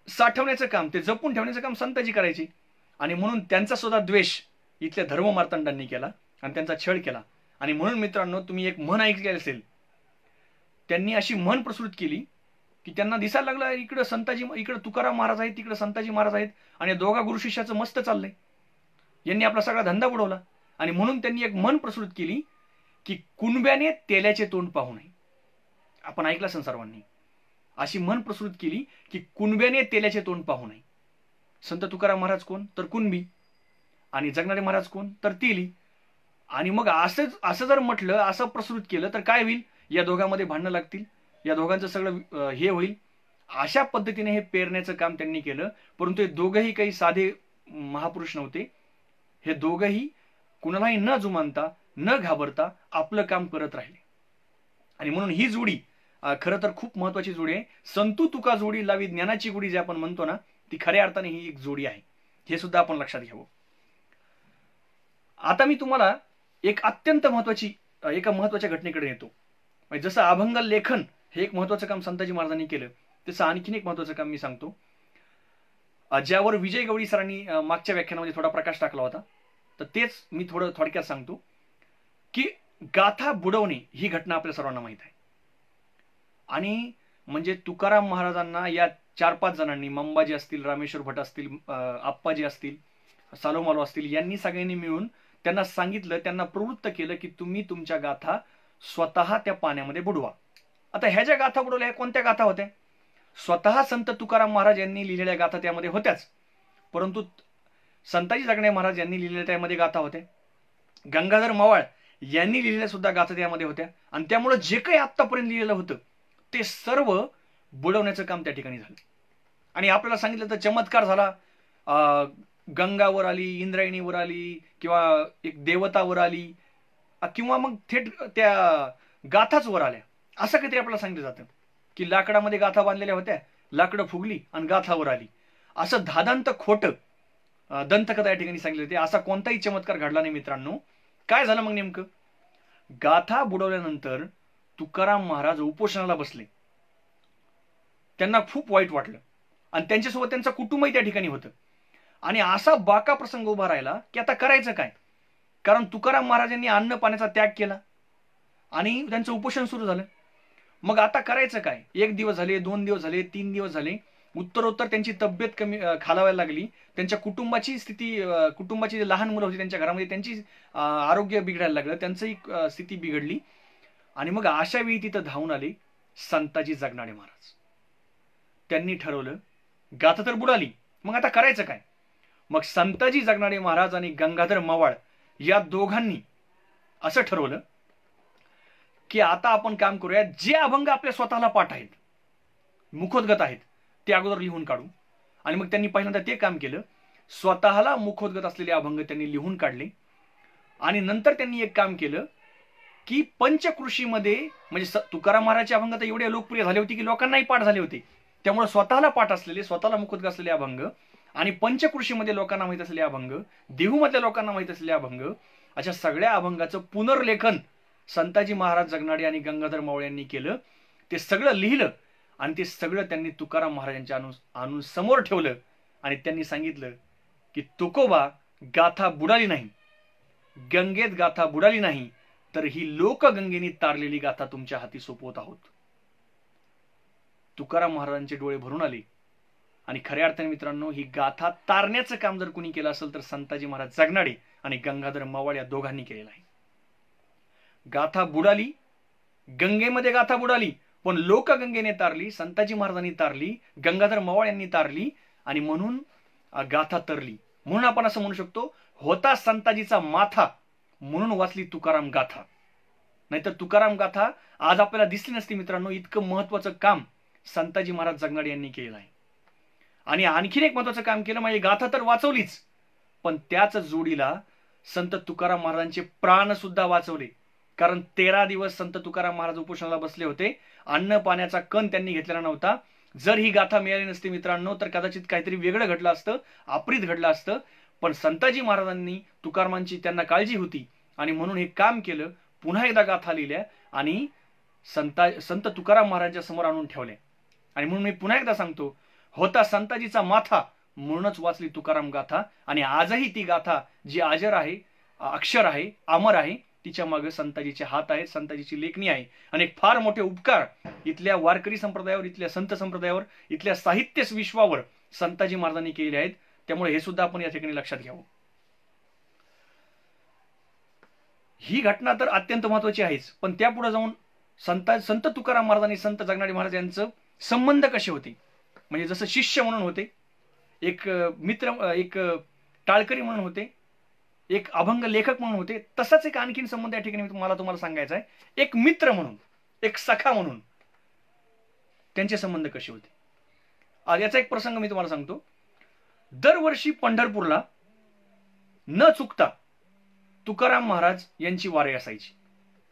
साठवण्याचं काम, ते जपून ठेवण्याचं काम संताजी करायचे. आणि म्हणून त्यांचा सुद्धा द्वेष इथल्या धर्ममार्तंडांनी केला आणि त्यांचा छळ केला. आणि म्हणून मित्रांनो, तुम्ही एक म्हण ऐकली असेल, त्यांनी अशी म्हण प्रसृत केली की त्यांना दिसायला लागलं इकडं तुकाराम महाराज आहेत, तिकडे संताजी महाराज आहेत आणि दोघा गुरु शिष्याचं मस्त चाललंय, यांनी आपला सगळा धंदा बुडवला. आणि म्हणून त्यांनी एक म्हण प्रसृत केली की कुणब्याने तेल्याचे तोंड पाहू नये. आपण ऐकलं असेल सर्वांनी, अशी म्हण प्रसृत केली की कुणब्याने तेल्याचे तोंड पाहू नये. संत तुकाराम महाराज कोण तर कुणबी, आणि जगनाडे महाराज कोण तर तेली. आणि मग असं जर म्हटलं, असं प्रसृत केलं तर काय होईल? या दोघांमध्ये भांडणं लागतील, या दोघांचं सगळं हे होईल. अशा पद्धतीने हे पेरण्याचं काम त्यांनी केलं. परंतु हे दोघंही काही साधे महापुरुष नव्हते. हे दोघंही कुणालाही न जुमानता, न घाबरता आपलं काम करत राहिले. आणि म्हणून ही जोडी खरं तर खूप महत्वाची जोडी आहे. संतू तुका जोडी लावी ज्ञानाची गुढी जे आपण म्हणतो ना, ती खऱ्या अर्थाने ही एक जोडी आहे. हे सुद्धा आपण लक्षात घ्यावं. आता मी तुम्हाला एक अत्यंत एका महत्वाच्या घटनेकडे येतो. जसं अभंग लेखन हे एक महत्वाचं काम संताजी महाराजांनी केलं, तसं आणखीन एक महत्वाचं काम मी सांगतो, ज्यावर विजय गवळी सरांनी मागच्या व्याख्यानामध्ये थोडा प्रकाश टाकला होता. तर तेच मी थोडक्यात सांगतो की गाथा बुडवणे ही घटना आपल्या सर्वांना माहित आहे. आणि म्हणजे तुकाराम महाराजांना या 4-5 जणांनी, मंबाजी असतील, रामेश्वर भट असतील, आप्पाजी असतील, सालोमालो असतील, यांनी सगळ्यांनी मिळून त्यांना सांगितलं, त्यांना प्रवृत्त केलं की तुम्ही तुमच्या गाथा स्वतः त्या पाण्यामध्ये बुडवा. आता ह्या ज्या गाथा बुडवल्या कोणत्या गाथा होत्या? स्वतः संत तुकाराम महाराज यांनी लिहिलेल्या गाथा त्यामध्ये होत्याच, परंतु संताजी जगणे महाराज यांनी लिहिलेल्या त्यामध्ये गाथा होत्या, गंगाधर मवाळ यांनी लिहिलेल्या सुद्धा गाथा त्यामध्ये होत्या. आणि त्यामुळे जे काही आत्तापर्यंत लिहिलेलं होतं ते सर्व बुडवण्याचं काम त्या ठिकाणी झालं. आणि आपल्याला सांगितलं तर चमत्कार झाला, गंगावर आली, इंद्रायणीवर आली, किंवा एक देवतावर आली, किंवा मग थेट त्या गाथाच वर आल्या, असं काहीतरी आपल्याला सांगितलं जातं की लाकडामध्ये गाथा बांधलेल्या होत्या, लाकडं फुगली आणि गाथावर आली. असं धादांत खोटं दंतकथा या ठिकाणी सांगितले होते. असा कोणताही चमत्कार घडला नाही मित्रांनो. काय झालं मग नेमकं? गाथा बुडवल्यानंतर तुकाराम महाराज उपोषणाला बसले. त्यांना खूप वाईट वाटलं आणि त्यांच्यासोबत त्यांचं कुटुंबही त्या ठिकाणी होतं. आणि असा बाका प्रसंग उभा राहिला की आता करायचं काय? कारण तुकाराम महाराजांनी अन्न पाण्याचा त्याग केला आणि त्यांचं उपोषण सुरू झालं. मग आता करायचं काय? 1 दिवस झाले, 2 दिवस झाले, 3 दिवस झाले, उत्तरोत्तर त्यांची तब्येत कमी खालावायला लागली. त्यांच्या कुटुंबाची स्थिती, कुटुंबाची जे लहान मुलं होती त्यांच्या घरामध्ये, त्यांची आरोग्य बिघडायला लागलं, त्यांची स्थिती बिघडली. आणि मग अशा वेळी तिथं धावून आले संताजी जगनाडे महाराज. त्यांनी ठरवलं गाथा तर बुडाली, मग आता करायचं काय? मग संताजी जगनाडे महाराज आणि गंगाधर मवाळ या दोघांनी असं ठरवलं की आता आपण काम करूया, जे अभंग आपल्या स्वतःला पाठ आहेत, मुखोद्गत आहेत, ते अगोदर लिहून काढू. आणि मग त्यांनी पहिल्यांदा ते काम केलं. स्वतःला मुखोद्गत असलेले अभंग त्यांनी लिहून काढले. आणि नंतर त्यांनी एक काम केलं की पंचकृषीमध्ये, म्हणजे तुकाराम महाराजचे अभंग तर एवढे लोकप्रिय झाले होते की लोकांनाही पाठ झाले होते, त्यामुळे स्वतःला पाठ असलेले, स्वतःला मुखोद्गत असलेले अभंग आणि पंचकृषीमध्ये लोकांना माहित असलेले अभंग, देहूमधल्या लोकांना माहित असलेले अभंग, अशा सगळ्या अभंगाचं पुनर्लेखन संताजी महाराज जगनाडे आणि गंगाधर मावळ यांनी केलं. ते सगळं लिहिलं आणि ते सगळं त्यांनी तुकाराम महाराजांच्या आणून समोर ठेवलं. आणि त्यांनी सांगितलं की तुकोबा, गाथा बुडाली नाही, गंगेत गाथा बुडाली नाही, तर ही लोकगंगेने तारलेली गाथा तुमच्या हाती सोपवत आहोत. तुकाराम महाराजांचे डोळे भरून आले. आणि खऱ्या अर्थाने मित्रांनो, ही गाथा तारण्याचं काम जर कोणी केलं असेल तर संताजी महाराज जगनाडे आणि गंगाधर मवाळ या दोघांनी केलेलं आहे. गाथा बुडाली, गंगेमध्ये गाथा बुडाली, पण लोकगंगेने तारली, संताजी महाराजांनी तारली, गंगाधर मवाळ यांनी तारली, आणि म्हणून गाथा तरली. म्हणून आपण असं म्हणू शकतो, होता संताजीचा माथा म्हणून वाचली तुकाराम गाथा. नाहीतर तुकाराम गाथा आज आपल्याला दिसली नसती मित्रांनो. इतकं महत्वाचं काम संताजी महाराज जगनाडे यांनी केलं आहे. आणि आणखीन एक महत्वाचं काम केलं, म्हणजे गाथा तर वाचवलीच, पण त्याच जोडीला संत तुकाराम महाराजांचे प्राण सुद्धा वाचवले. कारण 13 दिवस संत तुकाराम महाराज उपोषणाला बसले होते. अन्न पाण्याचा कण त्यांनी घेतलेला नव्हता. जर ही गाथा मिळाली नसती मित्रांनो तर कदाचित काहीतरी वेगळं घडलं असतं, अप्रित घडलं असतं. पण संताजी महाराजांनी, तुकारामांची त्यांना काळजी होती आणि म्हणून हे काम केलं. पुन्हा एकदा गाथा लिहिल्या आणि संत तुकाराम महाराजांच्या समोर आणून ठेवल्या. आणि म्हणून मी पुन्हा एकदा सांगतो, होता संताजीचा माथा म्हणूनच वाचली तुकाराम गाथा. आणि आजही ती गाथा जी अजर आहे, अक्षर आहे, अमर आहे, तिच्या मागे संताजीचे हात आहेत, संताजीची लेखणी आहे. आणि एक फार मोठे उपकार इथल्या वारकरी संप्रदायावर, इथल्या संत संप्रदायावर, इथल्या साहित्य विश्वावर संताजी महाराजांनी केले आहेत. त्यामुळे हे सुद्धा आपण या ठिकाणी लक्षात घ्यावं. ही घटना तर अत्यंत महत्वाची आहेच, पण त्यापुढे जाऊन संत तुकाराम महाराज आणि संत जगनाडे महाराज यांचं संबंध कसे होते, म्हणजे जसं शिष्य म्हणून होते, एक मित्र, एक टाळकरी म्हणून होते, एक अभंग लेखक म्हणून होते, तसाच एक आणखीन संबंध या ठिकाणी तुम्हाला सांगायचा आहे. एक मित्र म्हणून, एक सखा म्हणून त्यांचे संबंध कसे होते. आज याचा एक प्रसंग मी तुम्हाला सांगतो. दरवर्षी पंढरपूरला न चुकता तुकाराम महाराज यांची वारी असायची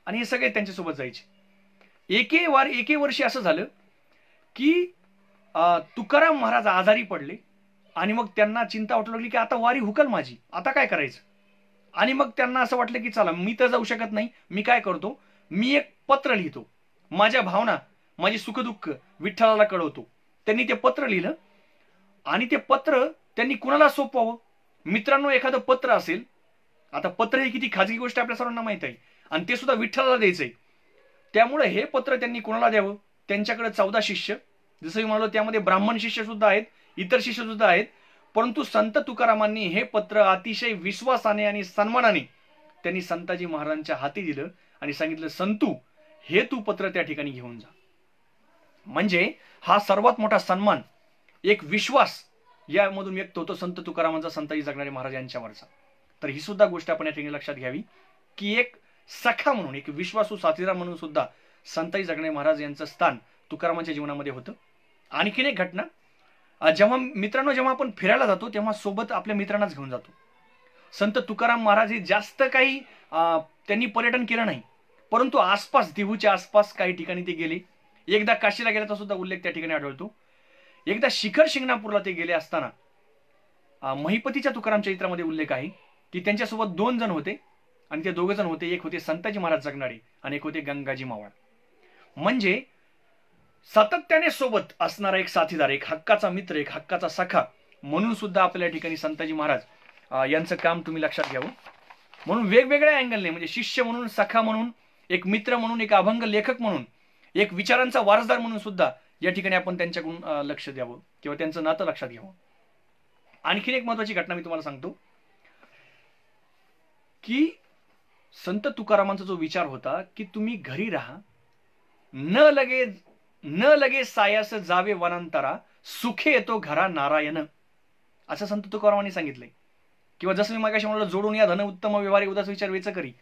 आणि हे सगळे त्यांच्यासोबत जायचे. एके वर्षी असं झालं की तुकाराम महाराज आजारी पडले आणि मग त्यांना चिंता वाटू लागली की आता वारी हुकल माझी, आता काय करायचं. आणि मग त्यांना असं वाटलं की चला, मी तर जाऊ शकत नाही, मी काय करतो, मी एक पत्र लिहितो, माझ्या भावना, माझी सुखदुःख विठ्ठलाला कळवतो. त्यांनी ते पत्र लिहिलं आणि ते पत्र त्यांनी कुणाला सोपवावं. मित्रांनो, एखादं पत्र असेल, आता पत्र ही किती खाजगी गोष्ट आपल्या सर्वांना माहित आहे, आणि ते सुद्धा विठ्ठलाला द्यायचंय. त्यामुळे हे पत्र त्यांनी कुणाला द्यावं त्यांच्याकडे 14 शिष्य, जसं मी म्हणालो त्यामध्ये ब्राह्मण शिष्य सुद्धा आहेत, इतर शिष्य सुद्धा आहेत. परंतु संत तुकारामांनी हे पत्र अतिशय विश्वासाने आणि सन्मानाने त्यांनी संताजी महाराजांच्या हाती दिलं आणि सांगितलं, संतू हे तू पत्र त्या ठिकाणी घेऊन जा. म्हणजे हा सर्वात मोठा सन्मान, एक विश्वास यामधून व्यक्त होतो संत तुकारामांचा संताजी जगणारे महाराज यांच्यावरचा. तर ही सुद्धा गोष्ट आपण या ठिकाणी लक्षात घ्यावी की एक सखा म्हणून, एक विश्वासू साथीदार म्हणून सुद्धा संताजी जगणारे महाराज यांचं स्थान तुकारामांच्या जीवनामध्ये होतं. आणखीन एक घटना, जेव्हा आपण फिरायला जातो तेव्हा सोबत आपल्या मित्रांनाच घेऊन जातो. संत तुकाराम महाराज हे जास्त काही त्यांनी पर्यटन केलं नाही, परंतु आसपास, देहूच्या आसपास काही ठिकाणी ते गेले. एकदा काशीला गेल्याचा सुद्धा उल्लेख त्या ठिकाणी आढळतो. एकदा शिखर शिंगणापूरला ते गेले असताना महिपतीच्या तुकाराम चरित्रामध्ये उल्लेख आहे की त्यांच्यासोबत 2 जण होते आणि ते 2 जण होते, एक होते संताजी महाराज जगणारे आणि एक होते गंगाजी मावळ. म्हणजे सातत्याने सोबत असणारा एक साथीदार, एक हक्काचा मित्र, एक हक्काचा सखा म्हणून सुद्धा आपल्या ठिकाणी संताजी महाराज यांचं काम तुम्ही लक्षात घ्यावं. म्हणून वेगवेगळ्या अँगलने, म्हणजे शिष्य म्हणून, सखा म्हणून, एक मित्र म्हणून, एक अभंग लेखक म्हणून, एक विचारांचा वारसदार म्हणून सुद्धा या ठिकाणी आपण त्यांच्याकडून लक्ष द्यावं किंवा त्यांचं नातं लक्षात घ्यावं. आणखीन एक महत्वाची घटना मी तुम्हाला सांगतो की संत तुकारामांचा जो विचार होता की तुम्ही घरी राहा, न लगे सायास जावे वनांतरा, सुखे येतो घरा नारायण, असं संत तुकारामांनी सांगितलंय. किंवा जसं मी मागाशी म्हणालो, जोडून या धन उत्तम व्यवहारी उदास विचार वेच करी.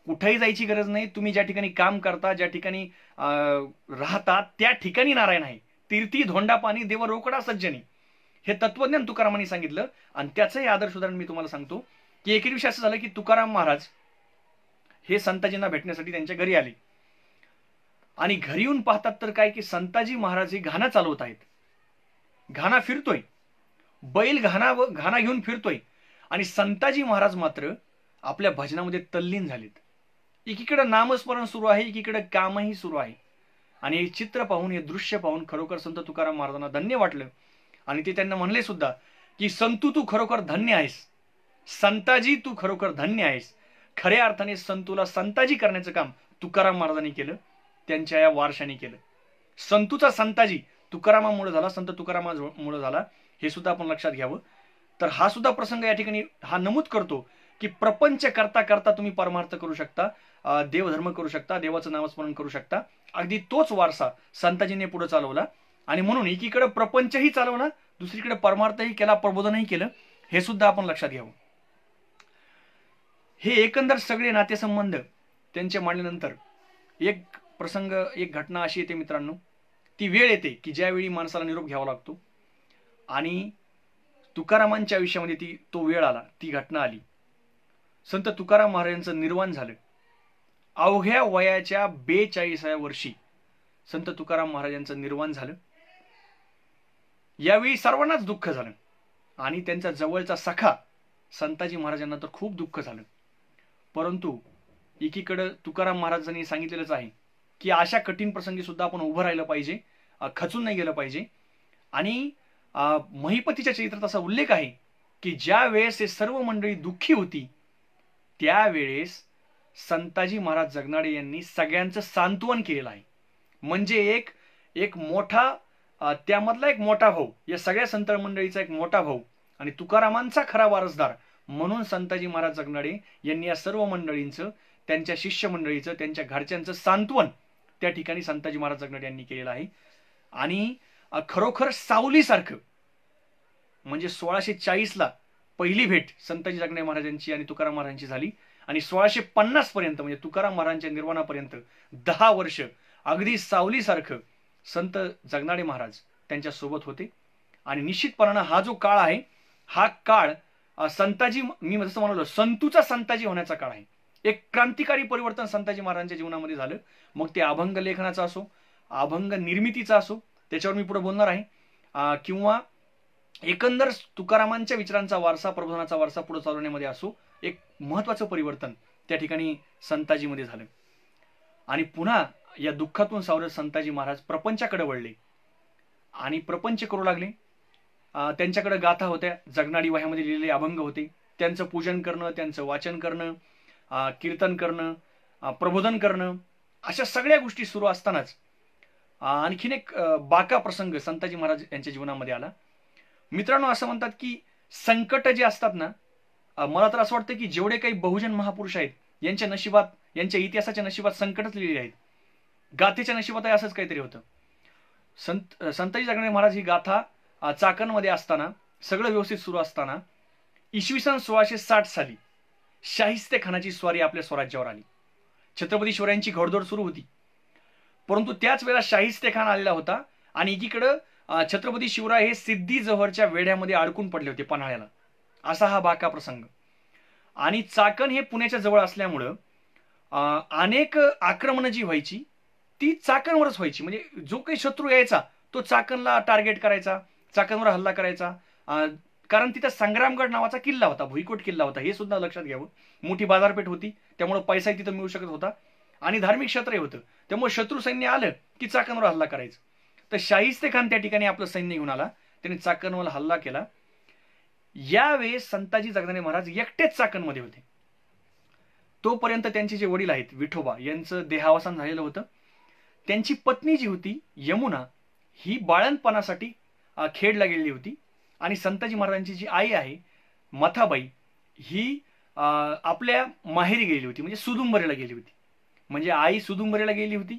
कुठेही जायची गरज नाही, तुम्ही ज्या ठिकाणी काम करता, ज्या ठिकाणी राहता त्या ठिकाणी नारायण आहे. तीर्थी धोंडा पाणी देव रोकडा सज्जनी, हे तत्वज्ञान तुकारामांनी सांगितलं. आणि त्याचंही आदर्श उदाहरण मी तुम्हाला सांगतो की एके दिवशी असं झालं की तुकाराम महाराज हे संताजींना भेटण्यासाठी त्यांच्या घरी आले आणि घरी येऊन पाहतात तर काय की संताजी महाराज हे घाणा चालवत आहेत. घाणा फिरतोय, बैल घाणा घेऊन फिरतोय आणि संताजी महाराज मात्र आपल्या भजनामध्ये तल्लीन झालेत. एकीकडे नामस्मरण सुरू आहे, एकीकडे कामही सुरू आहे. आणि हे चित्र पाहून, हे दृश्य पाहून खरोखर संत तुकाराम महाराजांना धन्य वाटलं आणि ते त्यांना म्हणले सुद्धा की संतू तू खरोखर धन्य आहेस, संताजी तू खरोखर धन्य आहेस. खऱ्या अर्थाने संतूला संताजी करण्याचं काम तुकाराम महाराजांनी केलं, त्यांच्या या वारशाने केलं. संतूचा संताजी तुकारामामुळे झाला, संत तुकारामामुळे झाला, हे सुद्धा आपण लक्षात घ्यावं. तर हा सुद्धा प्रसंग या ठिकाणी हा नमूद करतो की प्रपंच करता करता तुम्ही परमार्थ करू शकता, देवधर्म करू शकता, देवाचं नामस्मरण करू शकता. अगदी तोच वारसा संताजीने पुढे चालवला आणि म्हणून एकीकडे प्रपंचही चालवला, दुसरीकडे परमार्थही केला, प्रबोधनही केलं, हे सुद्धा आपण लक्षात घ्यावं. हे एकंदर सगळे नातेसंबंध त्यांचे मांडल्यानंतर एक प्रसंग, एक घटना अशी येते मित्रांनो, ती वेळ येते की ज्यावेळी माणसाला निरोप घ्यावा लागतो. आणि तुकारामांच्या आयुष्यामध्ये तो वेळ आला, ती घटना आली. संत तुकाराम महाराजांचं निर्वाण झालं. अवघ्या वयाच्या 42व्या वर्षी संत तुकाराम महाराजांचं निर्वाण झालं. यावेळी सर्वांनाच दुःख झालं आणि त्यांचा जवळचा सखा संताजी महाराजांना तर खूप दुःख झालं. परंतु एकीकडे तुकाराम महाराजांनी सांगितलेलंच आहे की अशा कठीण प्रसंगी सुद्धा आपण उभं राहिलं पाहिजे, खचून नाही गेलं पाहिजे. आणि महिपतीच्या चरित्रात असा उल्लेख आहे की ज्या वेळेस हे सर्व मंडळी दुःखी होती त्यावेळेस संताजी महाराज जगनाडे यांनी सगळ्यांचं सांत्वन केलेलं आहे. म्हणजे एक मोठा, त्यामधला एक मोठा भाऊ, या सगळ्या संत मंडळीचा एक मोठा भाऊ आणि तुकारामांचा खरा वारसदार म्हणून संताजी महाराज जगनाडे यांनी या सर्व मंडळींचं, त्यांच्या शिष्य मंडळीचं, त्यांच्या घरच्यांचं सांत्वन त्या ठिकाणी संताजी महाराज जगनाडे यांनी केलेलं आहे. आणि खरोखर सावलीसारखं, म्हणजे 1640ला पहिली भेट संताजी जगनाडे महाराजांची आणि तुकाराम महाराजांची झाली आणि 1650 पर्यंत, म्हणजे तुकाराम महाराजांच्या निर्वाणापर्यंत 10 वर्ष अगदी सावलीसारखं संत जगनाडे महाराज त्यांच्या सोबत होते. आणि निश्चितपणानं हा जो काळ आहे, हा काळ संताजी, मी जसं म्हणालो, संतूचा संताजी होण्याचा काळ आहे. एक क्रांतिकारी परिवर्तन संताजी महाराजांच्या जीवनामध्ये झालं. मग ते अभंग लेखनाचा असो, अभंग निर्मितीचा असो, त्याच्यावर मी पुढे बोलणार आहे, किंवा एकंदर तुकारामांच्या विचारांचा वारसा, प्रबोधनाचा वारसा पुढे चालवण्यामध्ये असो, एक महत्वाचं परिवर्तन त्या ठिकाणी संताजीमध्ये झालं. आणि पुन्हा या दुःखातून सावरत संताजी महाराज प्रपंचाकडे वळले आणि प्रपंच करू लागले. त्यांच्याकडे गाथा होत्या, जगनाडी वह्यामध्ये लिहिलेले अभंग होते, त्यांचं पूजन करणं, त्यांचं वाचन करणं, कीर्तन करणं, प्रबोधन करणं, अशा सगळ्या गोष्टी सुरू असतानाच आणखीन एक बाका प्रसंग संताजी महाराज यांच्या जीवनामध्ये आला. मित्रांनो, असं म्हणतात की संकट जे असतात ना, मला तर असं वाटतं की जेवढे काही बहुजन महापुरुष आहेत यांच्या नशिबात, यांच्या इतिहासाच्या नशिबात संकटच लिहिलेली आहेत. गाथेच्या नशिबातही असंच काहीतरी होतं. संताजी जगनाडे महाराज ही गाथा चाकणमध्ये असताना, सगळं व्यवस्थित सुरू असताना, इसवी सन 1660 साली शाहिस्ते खानाची स्वारी आपल्या स्वराज्यावर आली. छत्रपती शिवरायांची घोडदौड सुरू होती, परंतु त्याच वेळेला शाहिस्ते खान आलेला होता आणि एकीकडं छत्रपती शिवराय हे सिद्धी जव्हरच्या वेढ्यामध्ये अडकून पडले होते पन्हाळ्याला. असा हा बाका प्रसंग. आणि चाकण हे पुण्याच्या जवळ असल्यामुळं अनेक आक्रमणं जी व्हायची ती चाकणवरच व्हायची. म्हणजे जो काही शत्रू यायचा तो चाकणला टार्गेट करायचा, चाकणवर हल्ला करायचा. कारण तिथं संग्रामगड नावाचा किल्ला होता, भुईकोट किल्ला होता, हे सुद्धा लक्षात घ्यावं. मोठी बाजारपेठ होती, त्यामुळे पैसाही तिथं मिळू शकत होता आणि धार्मिक क्षेत्रही होतं. त्यामुळे शत्रू सैन्य आलं की चाकणवर हल्ला करायचं. तर शाहिस्ते खान त्या ठिकाणी आपलं सैन्य घेऊन आला, त्याने चाकणवर हल्ला केला. यावेळेस संताजी जगनाडे महाराज एकटेच चाकणमध्ये होते. तोपर्यंत त्यांचे जे वडील आहेत विठोबा यांचं देहावसान झालेलं होतं. त्यांची पत्नी जी होती यमुना ही बाळंतपणासाठी खेडला गेलेली होती आणि संताजी महाराजांची जी आई आहे मथाबाई ही आपल्या माहेरी गेली होती, म्हणजे सुदुंबरेला गेली होती. म्हणजे आई सुदुंबरेला गेली होती,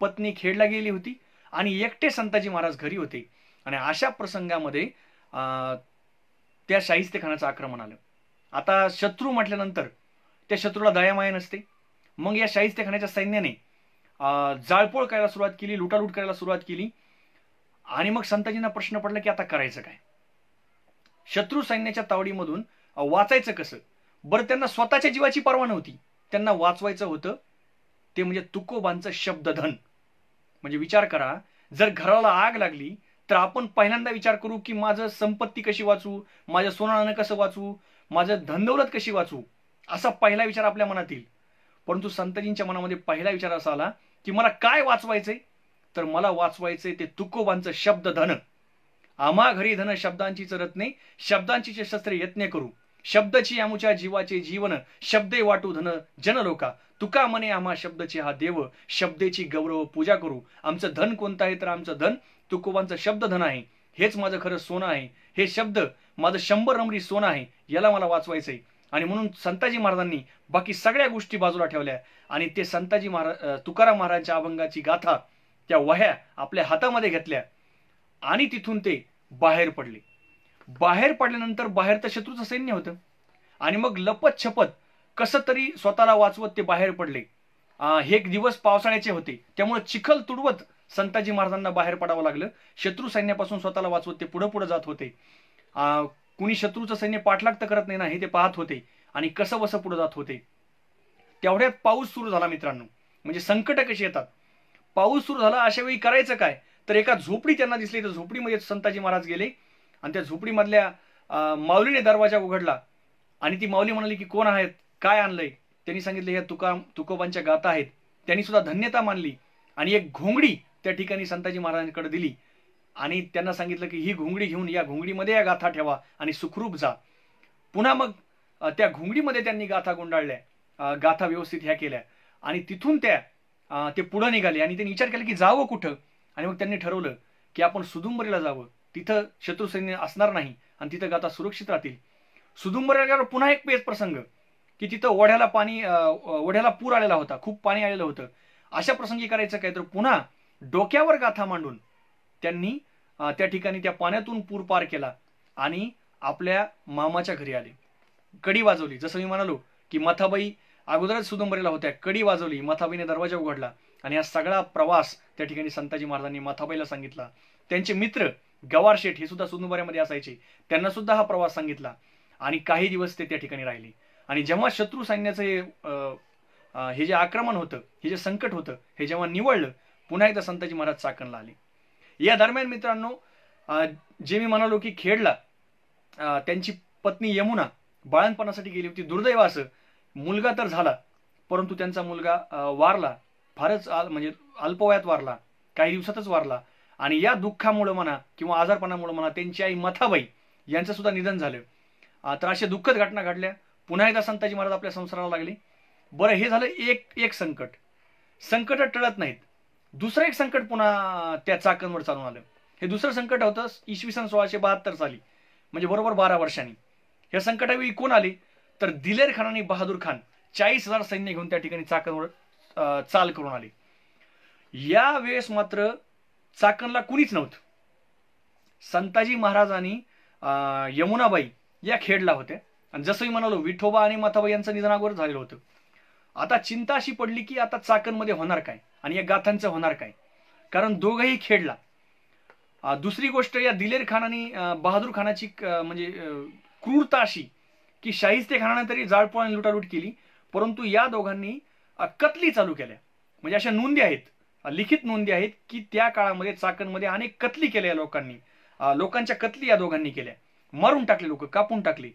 पत्नी खेडला गेली होती आणि एकटे संताजी महाराज घरी होते. आणि अशा प्रसंगामध्ये त्या शाहिस्ते खानाचं आक्रमण आलं. आता शत्रू म्हटल्यानंतर त्या शत्रूला दयामाया नसते. मग या शाहिस्ते खानाच्या सैन्याने जाळपोळ करायला सुरुवात केली, लुटालूट करायला सुरुवात केली. आणि मग संताजींना प्रश्न पडला की आता करायचं काय, शत्रू सैन्याच्या तावडीमधून वाचायचं कसं. बरं, त्यांना स्वतःच्या जीवाची पर्वा नव्हती, त्यांना वाचवायचं होतं ते म्हणजे तुकोबांचं शब्दधन. म्हणजे विचार करा, जर घराला आग लागली तर आपण पहिल्यांदा विचार करू की माझं संपत्ती कशी वाचू, माझं सोनानं कसं वाचू, माझं धनदौलत कशी वाचू, असा पहिला विचार आपल्या मनात येईल. परंतु संताजींच्या मनामध्ये पहिला विचार असा आला की मला काय वाचवायचंय, तर मला वाचवायचंय ते तुकोबांचं शब्दधन. आम्हा घरी धन शब्दांची रत्ने, शब्दांची शस्त्रे यत्ने करू, शब्दची आमुच्या जीवाचे जीवन, शब्दे वाटू धन जनलोका, तुका म्हणे आम्हा शब्दचे हा देव, शब्देची गौरव पूजा करू. आमचं धन कोणतं आहे, तर आमचं धन तुकोबांचं शब्दधन आहे. हेच माझं खरं सोनं आहे, हे शब्द माझं 100 नंबरी सोनं आहे, याला मला वाचवायचंय. आणि म्हणून संताजी महाराजांनी बाकी सगळ्या गोष्टी बाजूला ठेवल्या आणि ते संताजी महाराज तुकाराम महाराजांच्या अभंगाची गाथा त्या वह्या आपल्या हातामध्ये घेतल्या आणि तिथून ते बाहेर पडले. बाहेर पडल्यानंतर बाहेर तर शत्रूचं सैन्य होतं आणि मग लपत छपत कसं तरी स्वतःला वाचवत ते बाहेर पडले. हे दिवस पावसाळ्याचे होते, त्यामुळे चिखल तुडवत संताजी महाराजांना बाहेर पडावं लागलं. शत्रू सैन्यापासून स्वतःला वाचवत ते पुढे पुढे जात होते. कुणी शत्रूचं सैन्य पाठलाग तर करत नाही ना, हे ते पाहत होते आणि कसं बसं पुढे जात होते. तेवढ्यात पाऊस सुरू झाला मित्रांनो. म्हणजे संकट कशी येतात. पाऊस सुरू झाला, अशा वेळी करायचं काय, तर एका झोपडी त्यांना दिसली. तर झोपडीमध्ये संताजी महाराज गेले आणि त्या झोपडीमधल्या माऊलीने दरवाजा उघडला आणि ती माऊली म्हणाली की कोण आहेत, काय आणलंय. त्यांनी सांगितलं ह्या तुकोबांच्या गाथा आहेत. त्यांनी सुद्धा धन्यता मानली आणि एक घोंगडी त्या ठिकाणी संताजी महाराजांकडे दिली आणि त्यांना सांगितलं की ही घोंगडी घेऊन या घोंगडीमध्ये या गाथा ठेवा आणि सुखरूप जा. पुन्हा मग त्या घोंगडीमध्ये त्यांनी गाथा गुंडाळल्या, गाथा व्यवस्थित ह्या केल्या आणि तिथून ते पुढे निघाले आणि त्यांनी विचार केला की जावं कुठं. आणि मग त्यांनी ठरवलं की आपण सुदुंबरीला जावं, तिथं शत्रू सैन्य असणार नाही आणि तिथं गाथा सुरक्षित राहतील. सुदुंबरीला गेल्यावर पुन्हा एक पेच प्रसंग की तिथं ओढ्याला पूर आलेला होता, खूप पाणी आलेलं होतं. अशा प्रसंगी करायचं काय, तर पुन्हा डोक्यावर गाथा मांडून त्यांनी त्या ठिकाणी त्या पाण्यातून पूर पार केला आणि आपल्या मामाच्या घरी आले. कडी वाजवली, जसं मी म्हणालो की मथाबाई अगोदरच सुदुंबरीला होत्या. कडी वाजवली, मथाबाईने दरवाजा उघडला आणि हा सगळा प्रवास त्या ठिकाणी संताजी महाराजांनी मथाबाईला सांगितला. त्यांचे मित्र गवार शेठ हे सुद्धा सुदुंबऱ्यामध्ये असायचे, त्यांना सुद्धा हा प्रवास सांगितला आणि काही दिवस ते त्या ठिकाणी राहिले. आणि जेव्हा शत्रू सैन्याचं हे जे आक्रमण होतं, हे जे संकट होतं, हे जेव्हा निवळलं, पुन्हा एकदा संताजी महाराज चाकणला आले. या दरम्यान मित्रांनो, जे मी म्हणालो की खेडला त्यांची पत्नी यमुना बाळंतपणासाठी गेली होती. दुर्दैव असं मुलगा तर झाला, परंतु त्यांचा मुलगा वारला, फारच म्हणजे अल्पवयात वारला, काही दिवसातच वारला. आणि या दुःखामुळे म्हणा किंवा आजारपणामुळे म्हणा त्यांची आई मथाबाई यांचं सुद्धा निधन झालं. तर अशा दुःखद घटना घडल्या. पुन्हा एकदा संताजी महाराज आपल्या संसाराला लागले. बरं, हे झालं एक संकट. संकट टळत नाहीत. दुसरं एक संकट पुन्हा त्या चाकणवर चालून आलं. हे दुसरं संकट होतं इसवी सन 1672 साली, म्हणजे बरोबर 12 वर्षांनी. या संकटावेळी कोण आले तर दिलेर खान आणि बहादूर खान 40,000 सैन्य घेऊन त्या ठिकाणी चाकणवर चाल करून आले. या वेळेस मात्र चाकणला कुणीच नव्हतं. संताजी महाराज आणि यमुनाबाई या खेडला होत्या. आणि जसं मी म्हणालो, विठोबा आणि माताबाई यांचं निधन अगोदर झालेलं होतं. आता चिंता अशी पडली की आता चाकणमध्ये होणार काय आणि या गाथांचं होणार काय, कारण दोघंही खेडला. दुसरी गोष्ट, या दिलेर खान आणि बहादूर खानाची म्हणजे क्रूरता अशी की शाहिस्ते खानाने तरी जाळपोळ आणि लुटालूट केली, परंतु या दोघांनी कतली चालू केल्या. म्हणजे अशा नोंदी आहेत, लिखित नोंदी आहेत की त्या काळामध्ये चाकणमध्ये अनेक कतली केल्या लोकांनी. लोकांच्या कतली या दोघांनी केल्या, मारून टाकले, लोक कापून टाकले.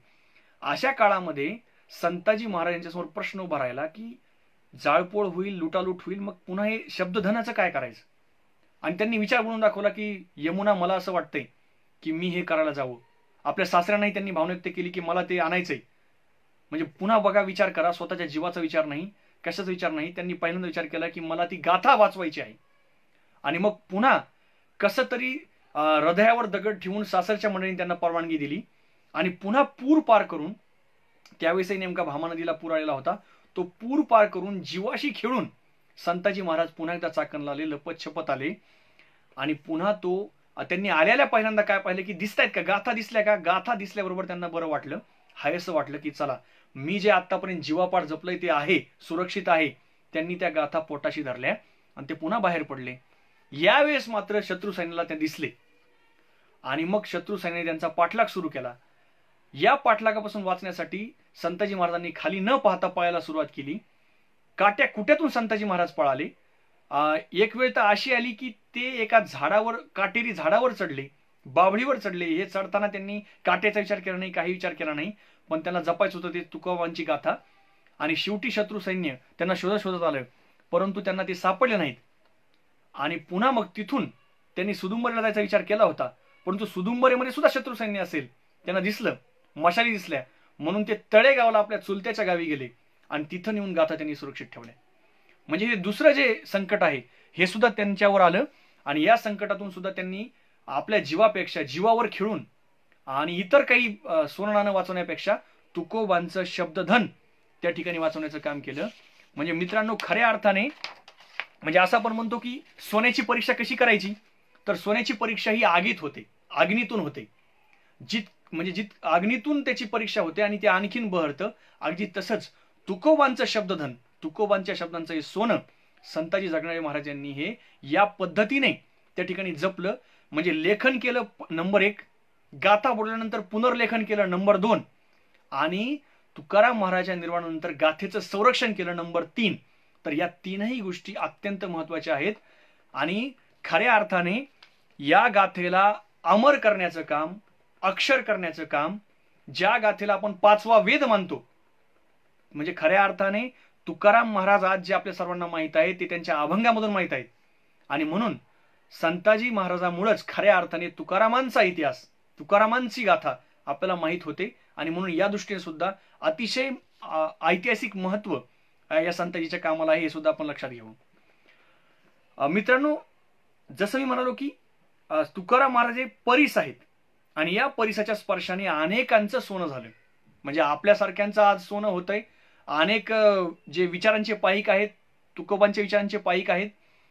अशा काळामध्ये संताजी महाराज यांच्यासमोर प्रश्न उभा राहिला की जाळपोळ होईल, लुटालूट होईल, मग पुन्हा हे शब्दधनाचं काय करायचं. आणि त्यांनी विचार करून दाखवला की यमुना, मला असं वाटतंय की मी हे करायला जावं. आपल्या सासऱ्यांनाही त्यांनी भावना व्यक्त केली की मला ते आणायचंय. म्हणजे पुन्हा बघा, विचार करा, स्वतःच्या जीवाचा विचार नाही, कशाचा विचार नाही. त्यांनी पहिल्यांदा विचार केला की मला ती गाथा वाचवायची आहे. आणि मग पुन्हा कसं तरी हृदयावर दगड ठेवून सासरच्या मंडळींनी त्यांना परवानगी दिली आणि पुन्हा पूर पार करून, त्यावेळेसही नेमका भामा नदीला पूर आलेला होता, तो पूर पार करून जीवाशी खेळून संताजी महाराज पुन्हा एकदा चाकणला आले, लपत छपत आले. आणि पुन्हा तो त्यांनी आल्याला पहिल्यांदा काय पाहिलं की दिसतायत का गाथा, दिसल्या का. गाथा दिसल्याबरोबर त्यांना बरं वाटलं, हाय असं वाटलं की चला, मी जे आतापर्यंत जीवापाड जपलंय ते आहे, सुरक्षित आहे. त्यांनी त्या गाथा पोटाशी धरल्या आणि ते पुन्हा बाहेर पडले. यावेळेस मात्र शत्रू सैन्याला ते दिसले आणि मग शत्रू सैन्याने त्यांचा पाठलाग सुरू केला. या पाठलागापासून वाचण्यासाठी संताजी महाराजांनी खाली न पाहता पळायला सुरुवात केली. काट्या कुट्यातून संताजी महाराज पळाले. एक वेळ तर अशी आली की ते एका झाडावर, काटेरी झाडावर चढले, बाभळीवर चढले. हे चढताना त्यांनी काट्याचा विचार केला नाही, काही विचार केला नाही, पण त्यांना जपायचं होतं ते तुकोबांची गाथा. आणि शेवटी शत्रू सैन्य त्यांना शोधत आलं, परंतु त्यांना ते सापडले नाहीत. आणि पुन्हा मग तिथून त्यांनी सुदुंबरेला जायचा विचार केला होता, परंतु सुदुंबरेमध्ये सुद्धा शत्रू सैन्य असेल, त्यांना दिसलं, मशाली दिसल्या, म्हणून ते तळेगावला आपल्या चुलत्याच्या गावी गेले आणि तिथं नेऊन गाथा त्यांनी सुरक्षित ठेवल्या. म्हणजे हे दुसरं जे संकट आहे हे सुद्धा त्यांच्यावर आलं. आणि या संकटातून सुद्धा त्यांनी आपल्या जीवापेक्षा, जीवावर खेळून आणि इतर काही सोनं वाचवण्यापेक्षा तुकोबांचं शब्दधन त्या ठिकाणी वाचवण्याचं काम केलं. म्हणजे मित्रांनो, खऱ्या अर्थाने म्हणजे असं आपण म्हणतो की सोन्याची परीक्षा कशी करायची, तर सोन्याची परीक्षा ही आगीत होते, अग्नीतून होते. अग्नीतून त्याची परीक्षा होते आणि ते आणखीन बहरतं. अगदी तसंच तुकोबांचं शब्दधन, तुकोबांच्या शब्दांचं हे सोनं संताजी जगनाडे महाराज यांनी हे या पद्धतीने त्या ठिकाणी जपलं. म्हणजे लेखन केलं नंबर 1, गाथा बोलल्यानंतर पुनर्लेखन केलं नंबर 2, आणि तुकाराम महाराजांच्या निर्वाणानंतर गाथेचं संरक्षण केलं नंबर 3. तर या तीनही गोष्टी अत्यंत महत्वाच्या आहेत. आणि खऱ्या अर्थाने या गाथेला अमर करण्याचं काम, अक्षर करण्याचं काम, ज्या गाथेला आपण 5वा वेद मानतो, म्हणजे खऱ्या अर्थाने तुकाराम महाराज आज जे आपल्या सर्वांना माहित आहे ते त्यांच्या अभंगामधून माहित आहेत. आणि म्हणून संताजी महाराजांमुळेच खऱ्या अर्थाने तुकारामांचा इतिहास, तुकारामांची गाथा आपल्याला माहित होते. आणि म्हणून या दृष्टीने सुद्धा अतिशय ऐतिहासिक महत्व या संताजीच्या कामाला आहे, हे सुद्धा आपण लक्षात घेऊ. मित्रांनो, जसं मी म्हणालो की तुकाराम महाराज हे परीस आहेत आणि या परिसाच्या स्पर्शाने अनेकांचं सोनं झालं. म्हणजे आपल्यासारख्यांचं आज सोनं होतंय. अनेक जे विचारांचे पाईक आहेत, तुकोबांच्या विचारांचे पाईक आहेत,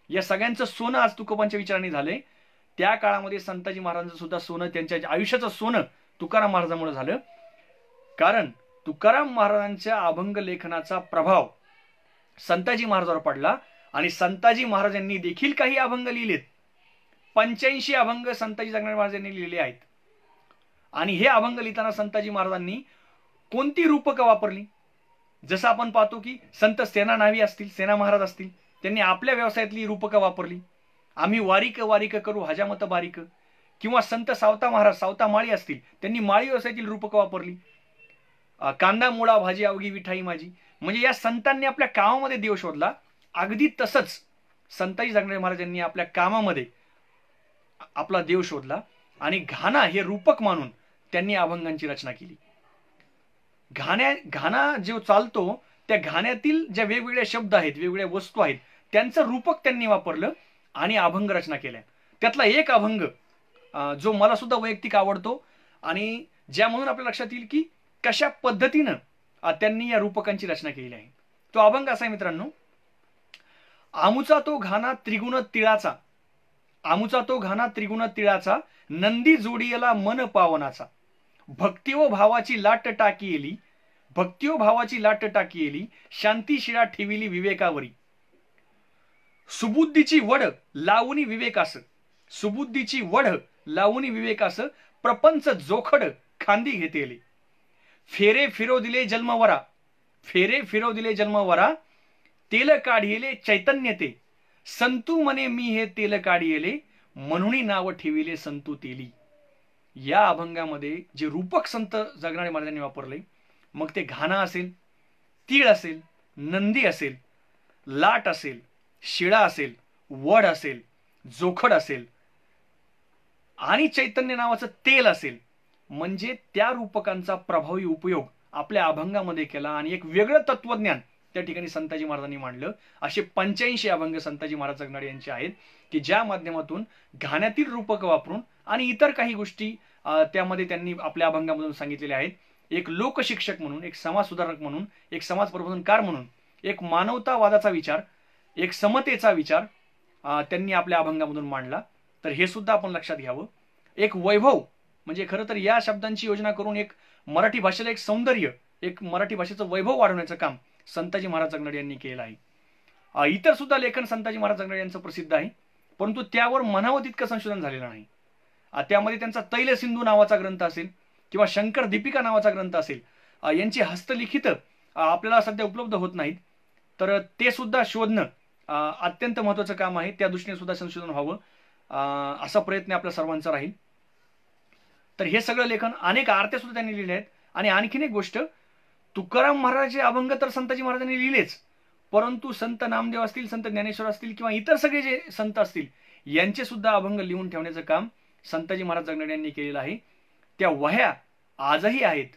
या सगळ्यांचं सोनं आज तुकोबांच्या विचारांनी झालंय. त्या काळामध्ये संताजी महाराजांचं सुद्धा सोनं, त्यांच्या आयुष्याचं सोनं तुकाराम महाराजांमुळे झालं. कारण तुकाराम महाराजांच्या अभंग लेखनाचा प्रभाव संताजी महाराजांवर पडला आणि संताजी महाराजांनी देखील काही अभंग लिहिलेत. 85 अभंग संताजी जगनाडे महाराजांनी लिहिले आहेत. आणि हे अभंग लिहिताना संताजी महाराजांनी कोणती रूपकं वापरली, जसं आपण पाहतो की संत सेना नावी असतील, सेना महाराज असतील, त्यांनी आपल्या व्यवसायातली रूपकं वापरली. आम्ही वारीक वारीक करू हजामत बारीक, किंवा संत सावता महाराज, सावता माळी असतील, त्यांनी माळी व्यवसायातील रूपकं वापरली. कांदा मुळा भाजी अवघी विठाई माझी, म्हणजे या संतांनी आपल्या कामामध्ये देव शोधला. अगदी तसंच संताजी जगनाडे महाराजांनी आपल्या कामामध्ये आपला देव शोधला आणि घाणा हे रूपक मानून त्यांनी अभंगांची रचना केली. घाणा जो चालतो त्या घाण्यातील ज्या वेगवेगळ्या शब्द आहेत, वेगवेगळ्या वस्तू आहेत, त्यांचं रूपक त्यांनी वापरलं आणि अभंग रचना केल्या. त्यातला एक अभंग जो मला सुद्धा वैयक्तिक आवडतो आणि ज्यामधून आपल्या लक्षात येईल की कशा पद्धतीनं त्यांनी या रूपकांची रचना केलेली आहे. तो अभंग असा आहे मित्रांनो, आमुचा तो घाना त्रिगुण तिळाचा, आमुचा तो घाना त्रिगुण तिळाचा, नंदी जोडियला मन पावनाचा, भक्ती व भावाची लाट टाकी येली, भक्ती व भावाची लाट टाकी येली, शांती शिळा ठेविली विवेकावरी, सुबुद्धीची वड लावूनी विवेकास, सुबुद्धीची वड लावूनी विवेकास, प्रपंच जोखड खांदी घेतेले, फेरे फिरो दिले जन्मवरा, फेरे फिरो दिले जन्मवरा, तेल काढिले चैतन्य ते, संतू मने मी हे तेल काढिले, म्हणून नाव ठेविले संतू तेली. या अभंगामध्ये जे रूपक संत जगनाडे महाराजांनी वापरले, मग ते घाना असेल, तीळ असेल, नंदी असेल, लाट असेल, शिळा असेल, वड असेल, जोखड असेल आणि चैतन्य नावाचं तेल असेल, म्हणजे त्या रूपकांचा प्रभावी उपयोग आपल्या अभंगामध्ये केला आणि एक वेगळं तत्वज्ञान त्या ठिकाणी संताजी महाराजांनी मांडलं. असे 85 अभंग संताजी महाराज जगनाडे यांचे आहेत की ज्या माध्यमातून घाण्यातील रूपक वापरून आणि इतर काही गोष्टी त्यामध्ये त्यांनी आपल्या अभंगामधून सांगितलेल्या आहेत. एक लोकशिक्षक म्हणून, एक समाज सुधारक म्हणून, एक समाज प्रबोधनकार म्हणून, एक मानवतावादाचा विचार, एक समतेचा विचार त्यांनी आपल्या अभंगामधून मांडला. तर हे सुद्धा आपण लक्षात घ्यावं. एक वैभव म्हणजे खरं तर या शब्दांची योजना करून एक मराठी भाषेला एक सौंदर्य, एक मराठी भाषेचं वैभव वाढवण्याचं काम संताजी महाराज जगनाडे यांनी केलं आहे. इतर सुद्धा लेखन संताजी महाराज जगनाडे यांचं प्रसिद्ध आहे, परंतु त्यावर म्हणावं तितकं संशोधन झालेलं नाही. त्यामध्ये त्यांचा तैलसिंधू नावाचा ग्रंथ असेल किंवा शंकर दीपिका नावाचा ग्रंथ असेल, यांची हस्तलिखित आपल्याला सध्या उपलब्ध होत नाहीत. तर ते सुद्धा शोधणं अत्यंत महत्त्वाचं काम आहे. त्या दृष्टीने सुद्धा संशोधन व्हावं असा प्रयत्न आपल्या सर्वांचा राहील. तर हे सगळं लेखन अनेक आरत्या सुद्धा त्यांनी लिहिले आहेत. आणि आणखीन एक गोष्ट, तुकाराम महाराजांचे अभंग तर संताजी महाराजांनी लिहिलेच, परंतु संत नामदेव असतील, संत ज्ञानेश्वर असतील किंवा इतर सगळे जे संत असतील यांचे सुद्धा अभंग लिहून ठेवण्याचं काम संताजी महाराज जगनाडे यांनी केलेलं आहे. त्या वह्या आजही आहेत.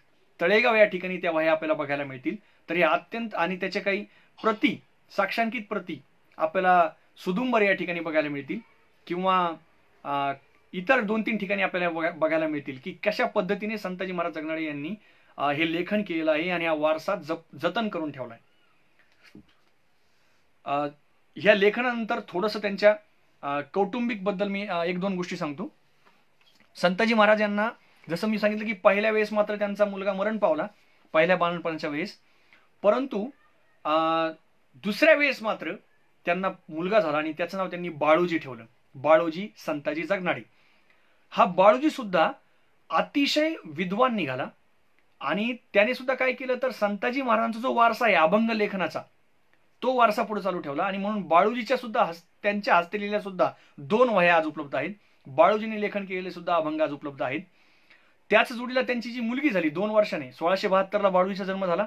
तळेगाव या ठिकाणी त्या वह्या आपल्याला बघायला मिळतील. तर हे अत्यंत, आणि त्याच्या काही प्रती, साक्षांकित प्रती आपल्याला सुदुंबर या ठिकाणी बघायला मिळतील किंवा इतर 2-3 ठिकाणी आपल्याला बघायला मिळतील की कशा पद्धतीने संताजी महाराज जगनाडे यांनी हे लेखन केलेलं आहे आणि हा वारसा जतन करून ठेवलाय. ह्या लेखनानंतर थोडंसं त्यांच्या कौटुंबिक बद्दल मी 1-2 गोष्टी सांगतो. संताजी महाराज यांना जसं मी सांगितलं की पहिल्या वेळेस मात्र त्यांचा मुलगा मरण पावला, पहिल्या बालपणाच्या वेळेस, परंतु दुसऱ्या वेळेस मात्र त्यांना मुलगा झाला आणि त्याचं नाव त्यांनी बाळूजी ठेवलं, बाळूजी संताजी जगनाडे. हा बाळूजी सुद्धा अतिशय विद्वान निघाला आणि त्याने सुद्धा काय केलं तर संताजी महाराजांचा जो वारसा आहे अभंग लेखनाचा, तो वारसा पुढे चालू ठेवला. आणि म्हणून बाळूजीच्या सुद्धा त्यांच्या हस्ते लिहिलेल्या सुद्धा 2 वह्या आज उपलब्ध आहेत. बाळूजींनी लेखन केलेले सुद्धा अभंग आज उपलब्ध आहेत. त्याच जोडीला त्यांची जी मुलगी झाली 2 वर्षाने, 1672 ला बाळूजीचा जन्म झाला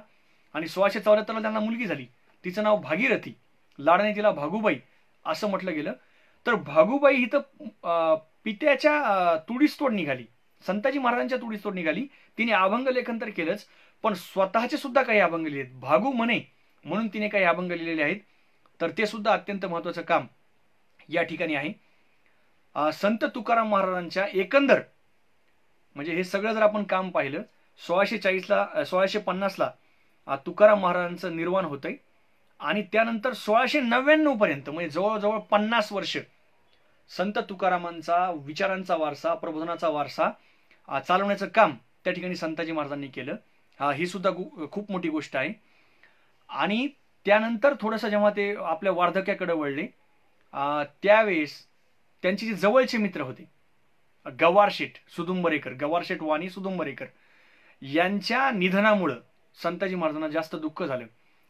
आणि 1674 ला त्यांना मुलगी झाली. तिचं नाव भागीरथी, लाडाने तिला भागूबाई असं म्हटलं गेलं. तर भागूबाई ही तर पित्याच्या तुडीसतोड निघाली, संताजी महाराजांच्या तुडीसतोड निघाली. तिने अभंग लेखन तर केलंच, पण स्वतःचे सुद्धा काही अभंग लिहिलेत. भागू म्हणे म्हणून तिने काही अभंग लिहिलेले आहेत. तर ते सुद्धा अत्यंत महत्त्वाचं काम या ठिकाणी आहे. संत तुकाराम महाराजांच्या एकंदर म्हणजे हे सगळं जर आपण काम पाहिलं, 1650 ला तुकाराम महाराजांचं निर्वाण होतंय आणि त्यानंतर 1699 पर्यंत म्हणजे जवळजवळ 50 वर्ष संत तुकारामांचा विचारांचा वारसा, प्रबोधनाचा वारसा चालवण्याचं काम त्या ठिकाणी संताजी महाराजांनी केलं. ही सुद्धा खूप मोठी गोष्ट आहे. आणि त्यानंतर थोडंसं जेव्हा ते आपल्या वार्धक्याकडे वळले त्यावेळेस त्यांचे जे जवळचे मित्र होते गवारशेठ सुदुंबरेकर, गवारशेठ वाणी सुदुंबरेकर यांच्या निधनामुळं संताजी महाराजांना जास्त दुःख झालं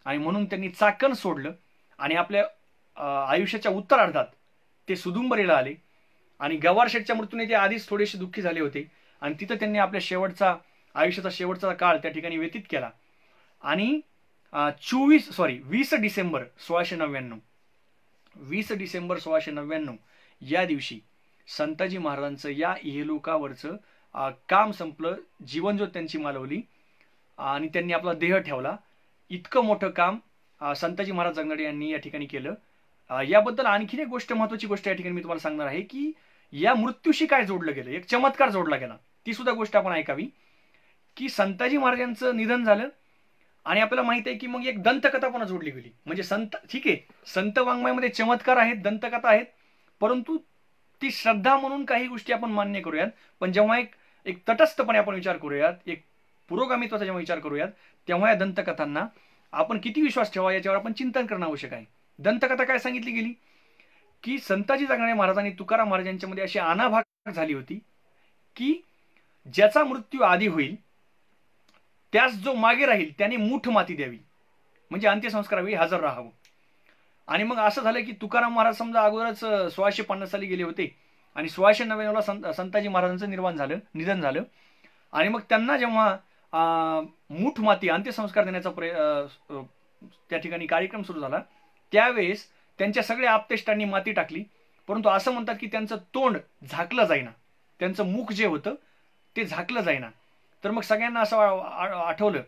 आणि म्हणून त्यांनी चाकण सोडलं आणि आपल्या आयुष्याच्या उत्तरार्धात ते सुदुंबरीला आले. आणि गवारशेठच्या मृत्यूने ते आधीच थोडेसे दुःखी झाले होते आणि तिथं त्यांनी आपल्या आयुष्याचा शेवटचा काळ त्या ठिकाणी व्यतीत केला. आणि 20 डिसेंबर 1699 या दिवशी संताजी महाराजांचं या इहलोकावरचं काम संपलं, जीवनज्योत त्यांची मालवली आणि त्यांनी आपला देह ठेवला. इतकं मोठं काम संताजी महाराज जगनाडे यांनी या ठिकाणी केलं. याबद्दल आणखीन एक गोष्ट, महत्वाची गोष्ट या ठिकाणी मी तुम्हाला सांगणार आहे की या मृत्यूशी काय जोडलं गेलं, एक चमत्कार जोडला गेला, ती सुद्धा गोष्ट आपण ऐकावी. की संताजी महाराजांचं निधन झालं आणि आपल्याला माहित आहे की मग एक दंतकथा पण जोडली गेली. म्हणजे संत, ठीक आहे, संत वाङ्मयामध्ये चमत्कार आहेत, दंतकथा आहेत, परंतु ती श्रद्धा म्हणून काही गोष्टी आपण मान्य करूयात. पण जेव्हा एक तटस्थपणे आपण विचार करूयात, एक पुरोगामित्वाचा जेव्हा विचार करूयात, तेव्हा या दंतकथांना आपण किती विश्वास ठेवा याच्यावर आपण चिंतन करणं आवश्यक आहे. दंतकथा काय सांगितली गेली की संताजी जगणारे महाराजांनी तुकाराम महाराजांच्या मध्ये अशी अनाभाग झाली होती की ज्याचा मृत्यू आधी होईल त्यास जो मागे राहील त्याने मूठ माती द्यावी, म्हणजे अंत्यसंस्कारावेळी हजर राहावं. आणि मग असं झालं की तुकाराम महाराज समजा अगोदरच 1650 साली गेले होते आणि 1699ला संताजी महाराजांचं निधन झालं. आणि मग त्यांना जेव्हा मूठ माती अंत्यसंस्कार देण्याचा त्या ठिकाणी कार्यक्रम सुरू झाला, त्यावेळेस त्यांच्या सगळ्या आप्तेष्टांनी माती टाकली, परंतु असं म्हणतात की त्यांचं तोंड झाकलं जाईना, त्यांचं मुख जे होतं ते झाकलं जाईना. तर मग सगळ्यांना असं आठवलं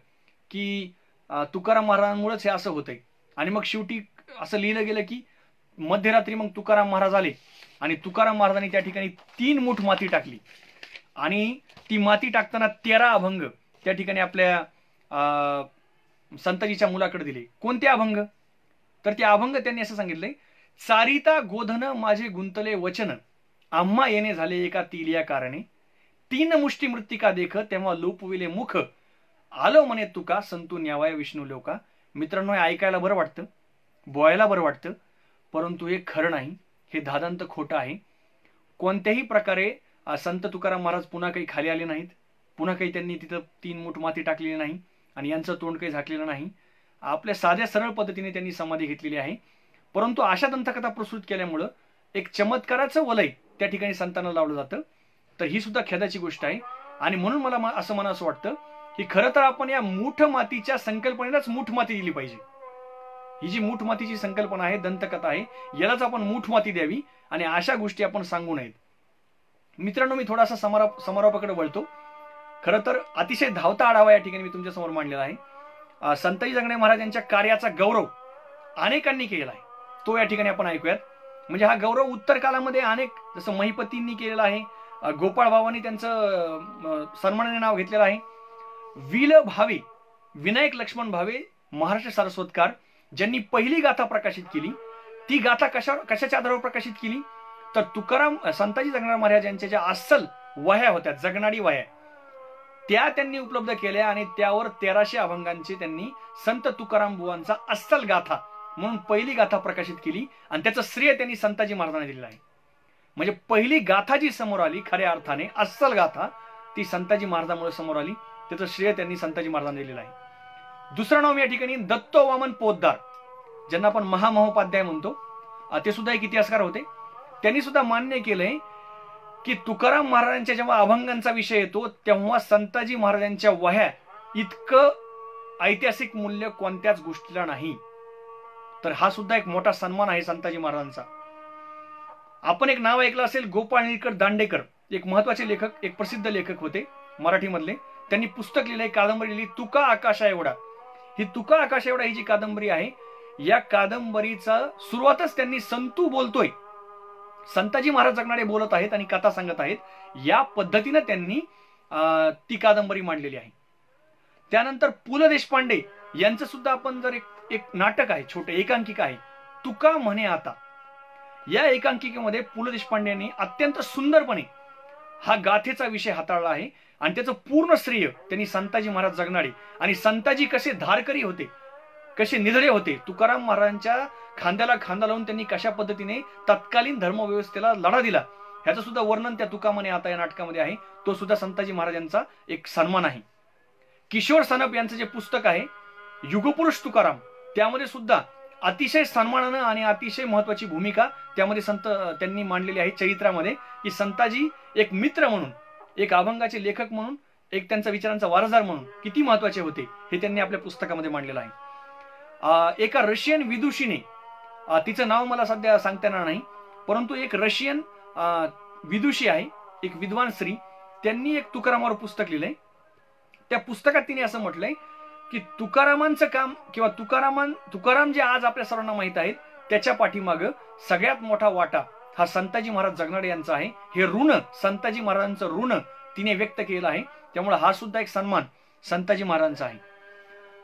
की तुकाराम महाराजांमुळेच हे असं होतंय. आणि मग शेवटी असं लिहिलं गेलं की मध्यरात्री मग तुकाराम महाराज आले आणि तुकाराम महाराजांनी त्या ठिकाणी 3 मूठ माती टाकली आणि ती माती टाकताना 13 अभंग त्या ठिकाणी आपल्या संताजीच्या मुलाकडे दिले. कोणते अभंग? तर ते अभंग त्यांनी असं सांगितलंय, चारिता गोधन माझे गुंतले वचन, आम्हा येणे झाले एका तिलिया कारणे, 3 मुष्टी मृत्तिका देख तेव्हा लोपविले मुख, आलो म्हणे तुका संतू न्यावाय विष्णू लोका. मित्रांनो, हे ऐकायला बरं वाटतं, बोलायला बरं वाटतं, परंतु हे खरं नाही, हे धादांत खोटं आहे. कोणत्याही प्रकारे संत तुकाराम महाराज पुन्हा काही खाली आले नाहीत, पुन्हा काही त्यांनी तिथं 3 मूठ माती टाकलेली नाही आणि यांचं तोंड काही झाकलेलं नाही. आपल्या साध्या सरळ पद्धतीने त्यांनी समाधी घेतलेली आहे. परंतु अशा दंतकथा प्रस्तुत केल्यामुळं एक चमत्काराचं वलय त्या ठिकाणी संतांना लावलं जातं. तर ही सुद्धा खेदाची गोष्ट आहे. आणि म्हणून मला असं म्हणावं वाटतं की खरं तर आपण या मूठ मातीच्या संकल्पनेलाच मूठ माती दिली पाहिजे. ही जी मूठ मातीची संकल्पना आहे, दंतकथा आहे, यालाच आपण मूठ माती द्यावी आणि अशा गोष्टी आपण सांगू नयेत. मित्रांनो, मी थोडासा समारोपाकडे वळतो. खरं तर अतिशय धावता आढावा या ठिकाणी मी तुमच्या समोर मांडलेला आहे. संताजी जगणे महाराज यांच्या कार्याचा गौरव अनेकांनी केला आहे, तो या ठिकाणी आपण ऐकूयात. म्हणजे हा गौरव उत्तर कालामध्ये अनेक, जसं महिपतींनी केलेला आहे, गोपाळ भावांनी त्यांचं सन्मानाने नाव घेतलेलं आहे. विल भावे, विनायक लक्ष्मण भावे, महाराष्ट्र सारस्वतकार, ज्यांनी पहिली गाथा प्रकाशित केली. ती गाथा कशाच्या आधारावर प्रकाशित केली? तर तुकाराम संताजी जगणारे महाराज यांच्या ज्या अस्सल वह्या होत्या, जगणारी वह्या, त्या त्यांनी उपलब्ध केल्या आणि त्यावर 1300 अभंगांची त्यांनी संत तुकाराम बुवांचा अस्सल गाथा म्हणून पहिली गाथा प्रकाशित केली आणि त्याचं श्रेय त्यांनी संताजी महाराजांना दिलेलं आहे. म्हणजे पहिली गाथा जी समोर आली खऱ्या अर्थाने अस्सल गाथा, ती संताजी महाराजांमुळे समोर आली, त्याचं श्रेय त्यांनी संताजी महाराजांना दिलेलं आहे. दुसरं नाव या ठिकाणी दत्तो वामन पोद्दार, ज्यांना आपण महामहोपाध्याय म्हणतो, ते सुद्धा एक इतिहासकार होते. त्यांनी सुद्धा मान्य केलंय की तुकाराम महाराजांच्या जेव्हा अभंगांचा विषय येतो तेव्हा संताजी महाराजांच्या वह्या इतकं ऐतिहासिक मूल्य कोणत्याच गोष्टीला नाही. तर हा सुद्धा एक मोठा सन्मान आहे संताजी महाराजांचा. आपण एक नाव ऐकलं असेल, गोपाळ निळकर दांडेकर, एक महत्वाचे लेखक, एक प्रसिद्ध लेखक होते मराठीमधले. त्यांनी पुस्तक लिहिलंय, कादंबरी लिहिली, तुका आकाशा एवढा. ही तुका आकाशा एवढा ही जी कादंबरी आहे, या कादंबरीचा सुरुवातच त्यांनी संतू बोलतोय, संताजी महाराज जगणारे बोलत आहेत आणि कथा सांगत आहेत, या पद्धतीने त्यांनी ती कादंबरी मांडलेली आहे. त्यानंतर पु ल देशपांडे यांचं सुद्धा आपण जर एक नाटक आहे, छोटे एकांकिका आहे, तुका म्हणे आता. या एकांकिकेमध्ये पु ल देशपांडे यांनी अत्यंत सुंदरपणे हा गाथेचा विषय हाताळला आहे आणि त्याचं पूर्ण श्रेय त्यांनी संताजी महाराज जगणारे आणि संताजी कसे धारकरी होते, कसे निधडे होते, तुकाराम महाराजांच्या खांद्याला खांदा लावून त्यांनी कशा पद्धतीने तत्कालीन धर्मव्यवस्थेला लढा दिला, ह्याचं सुद्धा वर्णन त्या तुका म्हणे आता या नाटकामध्ये आहे. तो सुद्धा संताजी महाराजांचा एक सन्मान आहे. किशोर सनप यांचं जे पुस्तक आहे युगपुरुष तुकाराम, त्यामध्ये सुद्धा अतिशय सन्मानानं आणि अतिशय महत्वाची भूमिका त्यामध्ये त्यांनी मांडलेली आहे चरित्रामध्ये, की संताजी एक मित्र म्हणून, एक अभंगाचे लेखक म्हणून, एक त्यांचा विचारांचा वारसदार म्हणून किती महत्वाचे होते हे त्यांनी आपल्या पुस्तकामध्ये मांडलेलं आहे. एका रशियन विदुषीने, तिचं नाव मला सध्या सांगता येणार नाही, परंतु एक रशियन विदुषी आहे, एक विद्वान स्त्री, त्यांनी एक तुकारामावर पुस्तक लिहिलंय. त्या पुस्तकात तिने असं म्हटलंय की तुकारामांचं काम किंवा तुकाराम जे आज आपल्या सर्वांना माहित आहेत त्याच्या पाठीमागं सगळ्यात मोठा वाटा हा संताजी महाराज जगनाडे यांचा आहे. हे ऋण, संताजी महाराजांचं ऋण तिने व्यक्त केलं आहे. त्यामुळे हा सुद्धा एक सन्मान संताजी महाराजांचा आहे.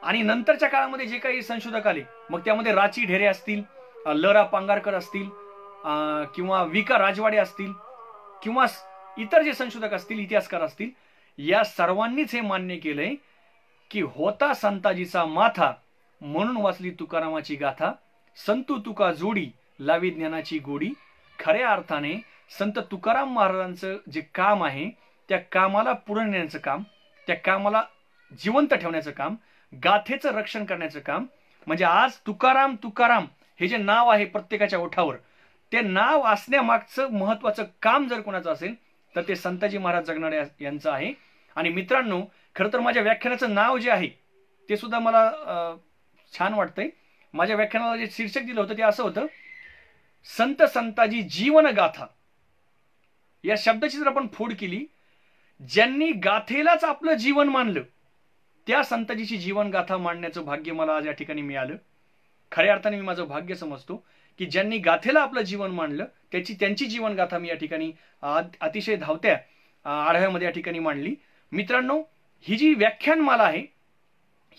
आणि नंतरच्या काळामध्ये जे काही संशोधक आले, मग त्यामध्ये राची ढेरे असतील, ल.रा. पांगारकर असतील, किंवा विका राजवाडे असतील, किंवा इतर जे संशोधक असतील, इतिहासकार असतील, या सर्वांनीच हे मान्य केलंय की होता संताजीचा माथा, म्हणून वाचली तुकारामाची गाथा, संतू तुका जोडी लावी ज्ञानाची गोडी. खऱ्या अर्थाने संत तुकाराम महाराजांचं जे काम आहे, त्या कामाला पुढे नेण्याचं काम, त्या कामाला जिवंत ठेवण्याचं काम, गाथेचं रक्षण करण्याचं काम. म्हणजे आज तुकाराम तुकाराम हे जे नाव आहे प्रत्येकाच्या ओठावर, ते नाव असण्यामागचं महत्वाचं काम जर कोणाचं असेल तर ते संताजी महाराज जगनाडे यांचं आहे. आणि मित्रांनो, खरं तर माझ्या व्याख्यानाचं नाव जे आहे ते सुद्धा मला छान वाटतंय. माझ्या व्याख्यानाला जे शीर्षक दिलं होतं ते असं होतं, संत संताजी जीवन गाथा. या शब्दाची जर आपण फोड केली, ज्यांनी गाथेलाच आपलं जीवन मानलं त्या संताजीची जीवन गाथा मांडण्याचं भाग्य मला आज या ठिकाणी मिळालं. खऱ्या अर्थाने मी माझं भाग्य समजतो की ज्यांनी गाथेला आपलं जीवन मांडलं त्यांची जीवन गाथा मी या ठिकाणी अतिशय धावत्या आढाव्यामध्ये या ठिकाणी मांडली. मित्रांनो, ही जी व्याख्यानमाला आहे,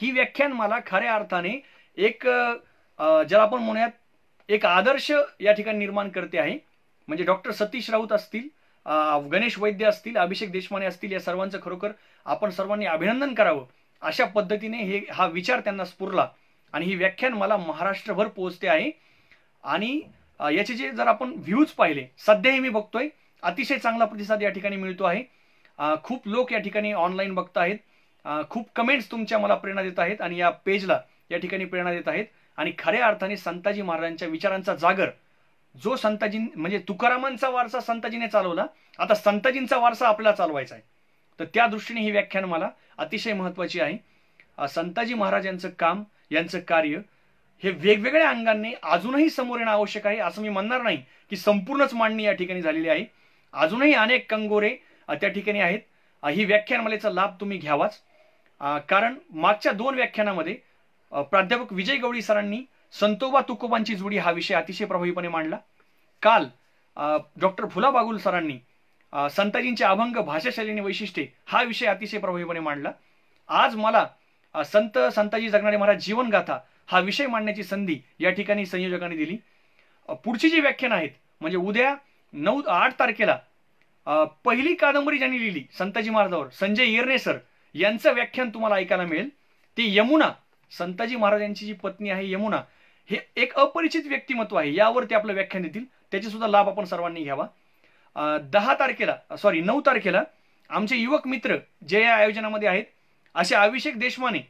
ही व्याख्यानमाला खऱ्या अर्थाने एक ज्याला आपण म्हणूयात एक आदर्श या ठिकाणी निर्माण करते आहे. म्हणजे डॉक्टर सतीश राऊत असतील, गणेश वैद्य असतील, अभिषेक देशमाने असतील, या सर्वांचं खरोखर आपण सर्वांनी अभिनंदन करावं. अशा पद्धतीने हा विचार त्यांना स्फुरला आणि ही व्याख्यान मला महाराष्ट्रभर पोहोचते आहे. आणि याचे जे जर आपण व्ह्यूज पाहिले, सध्याही मी बघतोय अतिशय चांगला प्रतिसाद या ठिकाणी मिळतो आहे. खूप लोक या ठिकाणी ऑनलाईन बघत आहेत, खूप कमेंट्स तुमच्या मला प्रेरणा देत आहेत आणि या पेजला या ठिकाणी प्रेरणा देत आहेत. आणि खऱ्या अर्थाने संताजी महाराजांच्या विचारांचा जागर, जो संताजी म्हणजे तुकारामांचा वारसा संताजीने चालवला, आता संताजींचा वारसा आपल्याला चालवायचा आहे. तर त्या दृष्टीने ही व्याख्यान मला अतिशय महत्वाची आहे. संताजी महाराज यांचं काम, यांचं कार्य हे वेगवेगळ्या अंगांनी अजूनही समोर येणं आवश्यक आहे. असं मी म्हणणार नाही की संपूर्णच मांडणी या ठिकाणी झालेली आहे. अजूनही अनेक कंगोरे त्या ठिकाणी आहेत. ही व्याख्यानमालेचा लाभ तुम्ही घ्यावाच. कारण मागच्या 2 व्याख्यानामध्ये प्राध्यापक विजय गवळी सरांनी संतोबा तुकोबांची जोडी हा विषय अतिशय प्रभावीपणे मांडला. काल डॉक्टर फुला बागुल सरांनी संताजींचे अभंग, भाषाशैली, वैशिष्ट्ये हा विषय अतिशय प्रभावीपणे मांडला. आज मला संताजी जगनाडे महाराज जीवन गाथा हा विषय मांडण्याची संधी या ठिकाणी संयोजकांनी दिली. पुढची जी व्याख्यान आहेत, म्हणजे उद्या 8 तारखेला पहिली कादंबरी ज्यांनी लिहिली संताजी महाराजांवर, संजय येरणे सर यांचं व्याख्यान तुम्हाला ऐकायला मिळेल. ती यमुना, संताजी महाराजांची जी पत्नी आहे यमुना, हे एक अपरिचित व्यक्तिमत्व आहे. यावर ते आपलं व्याख्यान देतील, त्याचे सुद्धा लाभ आपण सर्वांनी घ्यावा. 9 तारखेला आमचे युवक मित्र जे या आयोजनामध्ये आहेत, असे अभिषेक देशमाने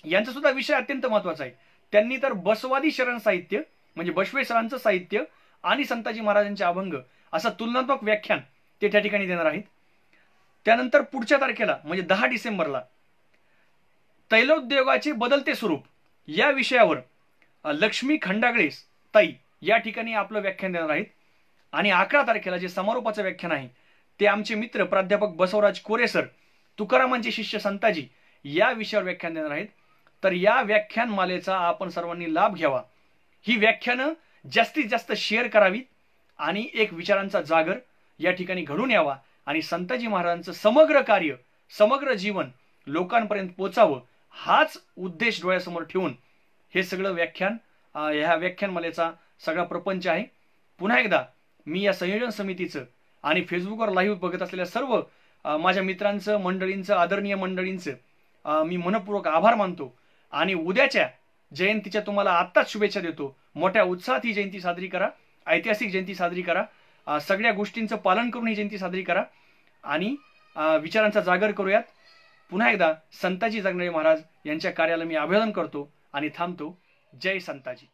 यांचा सुद्धा विषय अत्यंत महत्वाचा आहे. त्यांनी तर बसवादी शरण साहित्य म्हणजे बसवेश्वरांचं साहित्य आणि संताजी महाराजांचे अभंग असं तुलनात्मक व्याख्यान ते त्या ठिकाणी देणार आहेत. त्यानंतर पुढच्या तारखेला म्हणजे 10 डिसेंबरला तैलोद्योगाचे बदलते स्वरूप या विषयावर लक्ष्मी खंडागळे ताई या ठिकाणी आपलं व्याख्यान देणार आहेत. आणि 11 तारखेला जे समारोपाचं व्याख्यान आहे ते आमचे मित्र प्राध्यापक बसवराज कोरे सर, तुकारामांचे शिष्य संताजी या विषयावर व्याख्यान देणार आहेत. तर या व्याख्यानमालेचा आपण सर्वांनी लाभ घ्यावा. ही व्याख्यानं जास्तीत जास्त शेअर करावीत आणि एक विचारांचा जागर या ठिकाणी घडून यावा आणि संताजी महाराजांचं समग्र कार्य, समग्र जीवन लोकांपर्यंत पोचावं हाच उद्देश डोळ्यासमोर ठेवून हे सगळं व्याख्यान, ह्या व्याख्यानमालेचा सगळा प्रपंच आहे. पुन्हा एकदा मी या संयोजन समितीचं आणि फेसबुकवर लाईव्ह बघत असलेल्या सर्व माझ्या मित्रांचं, मंडळींचं, आदरणीय मंडळींचं मी मनपूर्वक आभार मानतो. आणि उद्याच्या जयंतीच्या तुम्हाला आत्ताच शुभेच्छा देतो. मोठ्या उत्साहात ही जयंती साजरी करा, ऐतिहासिक जयंती साजरी करा, सगळ्या गोष्टींचं पालन करून ही जयंती साजरी करा आणि विचारांचा जागर करूयात. पुन्हा एकदा संताजी जगनाडे महाराज यांच्या कार्याला मी अभिवादन करतो आणि थांबतो. जय संताजी.